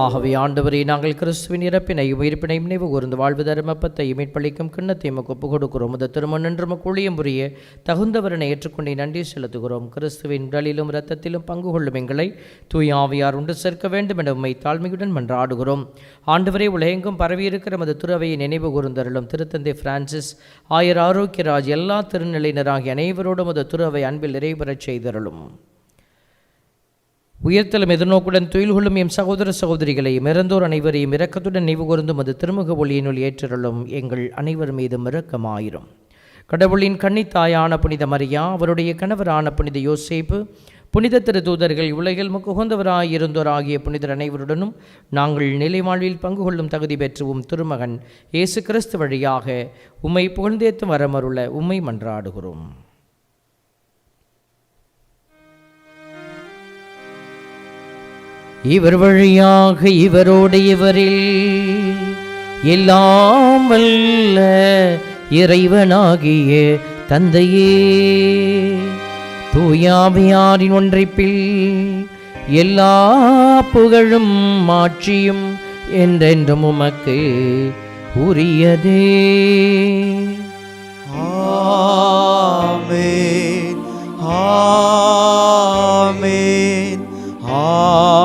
ஆகவே ஆண்டவரே, நாங்கள் கிறிஸ்துவின் இறப்பினையும் உயிர்ப்பினையும் நினைவு கூர்ந்து வாழ்வு தர்மப்பத்தையும் மீட்பளிக்கும் கிண்ணத்தையும் ஒப்புக் கொடுக்கிறோம். இந்த திருமணன்று ஊழியம் புரிய தகுந்தவரனை ஏற்றுக்கொண்டே நன்றி செலுத்துகிறோம். கிறிஸ்துவின் உடலிலும் இரத்தத்திலும் பங்கு கொள்ளும் எங்களை தூய ஆவியார் உண்டு சேர்க்க வேண்டும் என உம்மை தாழ்மையுடன் மன்றாடுகிறோம். ஆண்டவரே, உலகெங்கும் பரவியிருக்கிற நமது துறவையை நினைவு கூர்ந்தருளும். திருத்தந்தை பிரான்சிஸ், ஆயர் ஆரோக்கியராஜ், எல்லா திருநிலையினராகிய அனைவரோடும் அது துறவை அன்பில் நிறைவேறச் செய்தருளும். உயர்த்தலும் எதிர்நோக்குடன் துயில் கொள்ளும் எம் சகோதர சகோதரிகளையும் இறந்தோர் அனைவரையும் இரக்கத்துடன் நினைவு கூர்ந்தும் அது திருமுக ஒளியினுள் ஏற்றருளும். எங்கள் அனைவர் மீதும் இரக்கமாயிரும். கடவுளின் கன்னித்தாயான புனித மரியா, அவருடைய கணவரான புனித யோசேப்பு, புனித திரு தூதர்கள், உலகில் முக்குகந்தவராயிருந்தோர் ஆகிய புனிதர் அனைவருடனும் நாங்கள் நிலை வாழ்வில் பங்கு கொள்ளும் தகுதி பெற்றுவும் திருமகன் இயேசு கிறிஸ்து வழியாக உம்மை புகழ்ந்தேத்தும் வரமருள உம்மை மன்றாடுகிறோம். இவர் வழியாக இவரோடு இவரில் எல்லாம் வல்ல இறைவனாகிய தந்தையே, தூயாவியாரின் ஒன்றைப்பில் எல்லா புகழும் மாட்சியும் என்றென்றும் உமக்கு உரியதே. ஆமென், ஆமென், ஆமென்.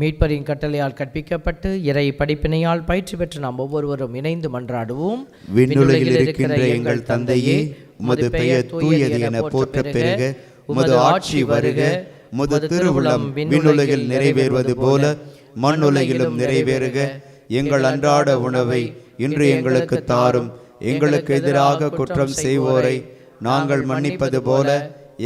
மீட்பரின் கட்டளையால் கற்பிக்கப்பட்டு இறை படிப்பினையால் பயிற்சி பெற்று நாம் ஒவ்வொருவரும் இணைந்து மன்றாடுவோம். விண்ணுலகில் இருக்கின்ற எங்கள் தந்தையே, உமது பெயர் தூயது என போற்றப் பெறுக. உமது ஆட்சி வருக. உமது திருவுளம் விண்ணுலகில் நிறைவேறுவது போல மண்ணுலகிலும் நிறைவேறுக. எங்கள் அன்றாட உணவை இன்று எங்களுக்கு தாரும். எங்களுக்கு எதிராக குற்றம் செய்வோரை நாங்கள் மன்னிப்பது போல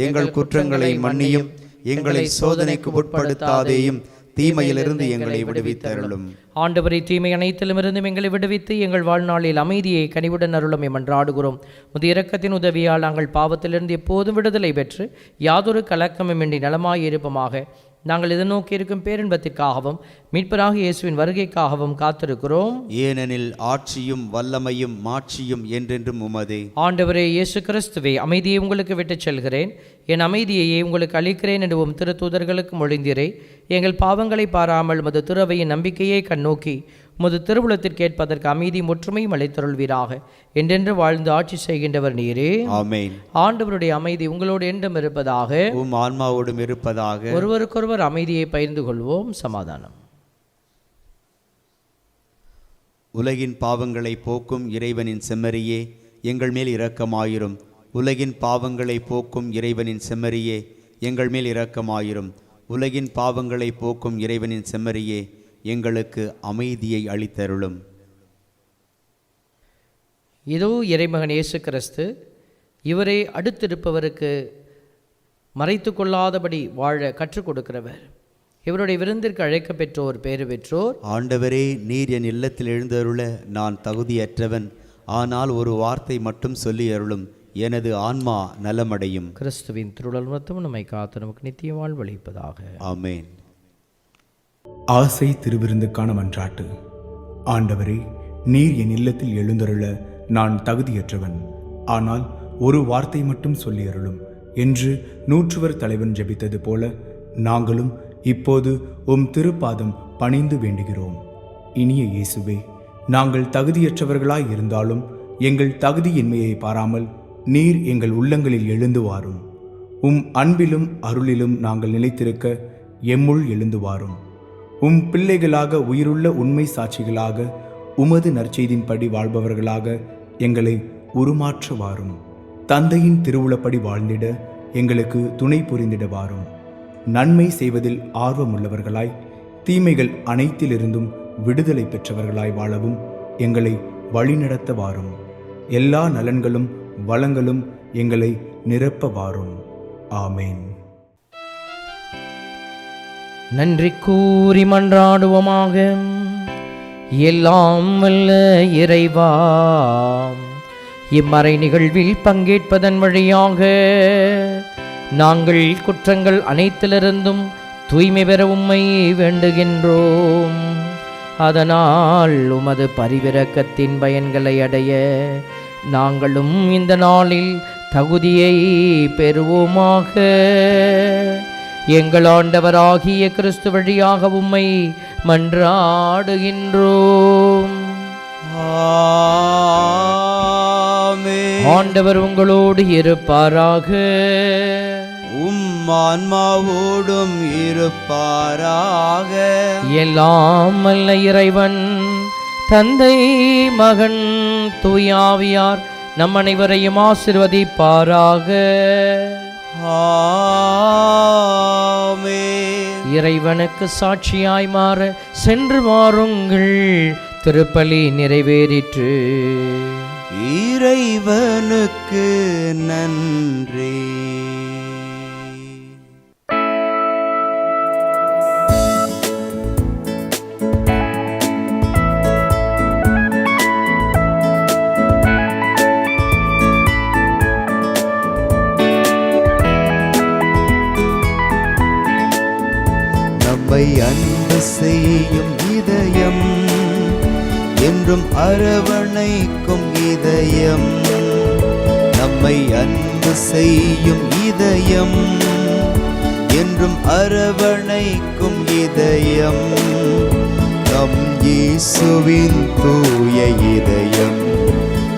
எங்கள் குற்றங்களை மன்னியும். எங்களை சோதனைக்கு உட்படுத்தாதேயும், தீமையிலிருந்து எங்களை விடுவித்தருளும். ஆண்டவரை தீமை அனைத்திலும் இருந்தும் எங்களை விடுவித்து எங்கள் வாழ்நாளில் அமைதியை கனிவுடன் அருளும் என்றாடுகிறோம். முது இரக்கத்தின் உதவியால் நாங்கள் பாவத்திலிருந்து எப்போதும் விடுதலை பெற்று யாதொரு கலக்கமுமின்றி நலமாய் இருப்போமாக. நாங்கள் எதிர்நோக்கி இருக்கும் பேரின்பத்திற்காகவும் மீட்பராக இயேசுவின் வருகைக்காகவும் காத்திருக்கிறோம். ஏனெனில் ஆட்சியும் வல்லமையும் மாட்சியும் என்றென்றும் உமதே. ஆண்டவரே இயேசு கிறிஸ்துவே, அமைதியை உங்களுக்கு விட்டுச் செல்கிறேன், என் அமைதியையே உங்களுக்கு அளிக்கிறேன் என்று திரு தூதர்களுக்கு மொழிந்தீரே. எங்கள் பாவங்களை பாராமல் உமது திருவையின் நம்பிக்கையை கண்ணோக்கி உமது திருவுளத்திற்கு ஏற்பதற்கு அமைதி ஒற்றுமையும் அளித்தருள்வீராக. என்றென்று வாழ்ந்து ஆட்சி செய்கின்றவர் நீரே. ஆமென். ஆண்டவருடைய அமைதி உங்களோடு என்றும் இருப்பதாக. உம் ஆன்மாவோடும் இருப்பதாக. ஒருவருக்கொருவர் அமைதியை பகிர்ந்து கொள்வோம். சமாதானம். உலகின் பாவங்களை போக்கும் இறைவனின் செம்மறியே, எங்கள் மேல் இரக்கமாயிரும். உலகின் பாவங்களை போக்கும் இறைவனின் செம்மறியே, எங்கள் மேல் இரக்கமாயிரும். உலகின் பாவங்களை போக்கும் இறைவனின் செம்மறியே, எங்களுக்கு அமைதியை அளித்தருளும். இதோ இறைமகன் இயேசு கிறிஸ்து, இவரை அடுத்திருப்பவருக்கு மறைத்து கொள்ளாதபடி வாழ கற்றுக் கொடுக்கிறவர். இவருடைய விருந்திற்கு அழைக்க பெற்றோர் பேறு பெற்றோர். ஆண்டவரே, நீர் என் இல்லத்தில் எழுந்தருள நான் தகுதியற்றவன். ஆனால் ஒரு வார்த்தை மட்டும் சொல்லி அருளும், எனது ஆன்மா நலமடையும். கிறிஸ்துவின் திருவுளம் மொத்தம் நம்மை காத்து நமக்கு நித்திய வாழ்வளிப்பதாக. ஆமென். ஆசை திருவிருந்துக்கான மன்றாட்டு. ஆண்டவரே, நீர் என் இல்லத்தில் எழுந்தருள நான் தகுதியற்றவன். ஆனால் ஒரு வார்த்தை மட்டும் சொல்லி அருளும் என்று நூற்றுவர் தலைவன் ஜெபித்தது போல நாங்களும் இப்போது உம் திருப்பாதம் பணிந்து வேண்டுகிறோம். இனிய இயேசுவே, நாங்கள் தகுதியற்றவர்களாய் இருந்தாலும் எங்கள் தகுதியின்மையை பாராமல் நீர் எங்கள் உள்ளங்களில் எழுந்து வாரும். உம் அன்பிலும் அருளிலும் நாங்கள் நிலைத்திருக்க எம்முள் எழுந்து வாரும். உம் பிள்ளைகளாக, உயிருள்ள உண்மை சாட்சிகளாக, உமது நற்செய்தின்படி வாழ்பவர்களாக எங்களை உருமாற்ற வாரும். தந்தையின் திருவுளப்படி வாழ்ந்திட எங்களுக்கு துணை புரிந்திட வாரும். நன்மை செய்வதில் ஆர்வமுள்ளவர்களாய், தீமைகள் அனைத்திலிருந்தும் விடுதலை பெற்றவர்களாய் வாழவும் எங்களை வழிநடத்த வாரும். எல்லா நலன்களும் வளங்களும் எங்களை நிரப்ப வாரும். ஆமேன். நன்றி கூறி மன்றாடுவோமாக. எல்லாம் வல்ல இறைவா, இம்மறை நிகழ்வில் பங்கேற்பதன் வழியாக நாங்கள் குற்றங்கள் அனைத்திலிருந்தும் தூய்மை பெற உம்மை வேண்டுகின்றோம். அதனால் உமது பரிவிரக்கத்தின் பயன்களை அடைய நாங்களும் இந்த நாளில் தகுதியை பெறுவோமாக. எங்கள் ஆண்டவராகிய கிறிஸ்து வழியாக உம்மை மன்றாடுகின்றோம். ஆண்டவர் உங்களோடு இருப்பாராக. உம் ஆன்மாவோடும் இருப்பாராக. எல்லாம் வல்ல இறைவன் தந்தை, மகன், தூயாவியார் நம் அனைவரையும் ஆசிர்வதிப்பாராக. ஆமென். இறைவனுக்கு சாட்சியாய் மாற சென்று வாருங்கள். திருப்பலி நிறைவேறிற்று. இறைவனுக்கு நன்றி. நம்மை அன்பு செய்யும் இதயம், என்றும் அரவணைக்கும் இதயம். நம்மை அன்பு செய்யும் இதயம், என்றும் அரவணைக்கும் இதயம். நம் இயேசுவின் தூய இதயம்,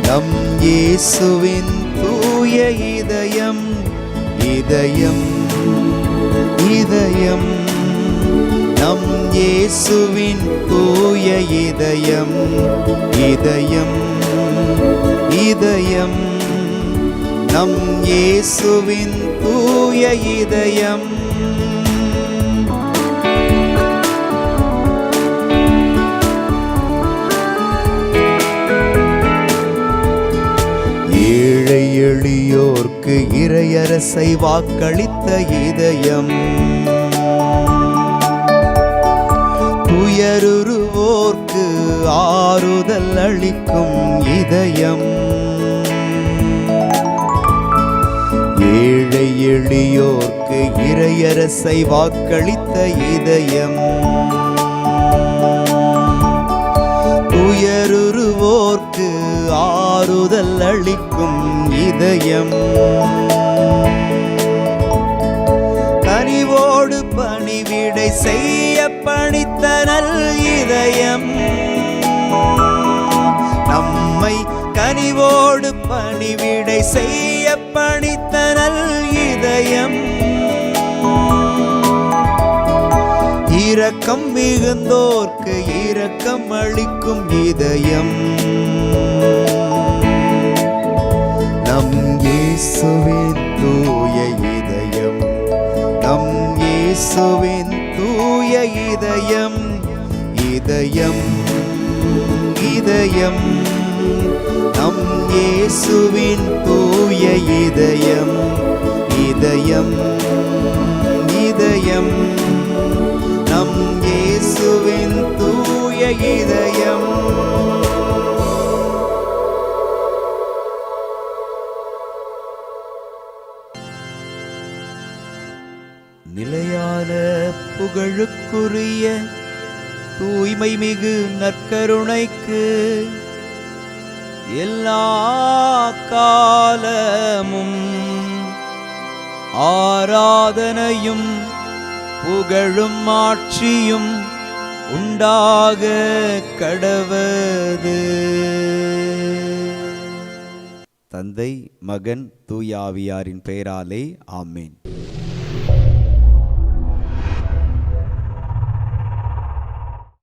நம் இயேசுவின் தூய இதயம். இதயம் இதயம் நம் இயேசுவின் தூய இதயம். இதயம் இதயம் நம் இயேசுவின் தூய இதயம். ஏழை எளியோர்க்கு இறையரசை வாக்களித்த இதயம். துயருவோர்க்கு ஆறுதல் அளிக்கும் இதயம். ஏழை எளியோர்க்கு இறையரசை வாக்களித்த இதயம். துயருவோர்க்கு ஆறுதல் அளிக்கும் இதயம். கனிவோடு பணிவிடை செய்ய பணித்த நல் இதயம். நம்மை கனிவோடு பணிவிடை செய்ய பணித்த நல் இதயம். இரக்கம் மிகுந்தோர்க்கு இரக்கம் அளிக்கும் இதயம். நம் இயேசுவின் தூய இதயம், நம் இயேசுவின் தூய இதயம். இதயம் இதயம் நம் இயேசுவின் தூய இதயம். இதயம் இதயம் நம் இயேசுவின் தூய இதயம். நிலையான புகழுக்குரிய தூய்மை மிகு நற்கருணைக்கு எல்லா காலமும் ஆராதனையும் புகழும் ஆட்சியும் உண்டாக கடவது. தந்தை, மகன், தூய ஆவியாரின் பெயராலே ஆமேன்.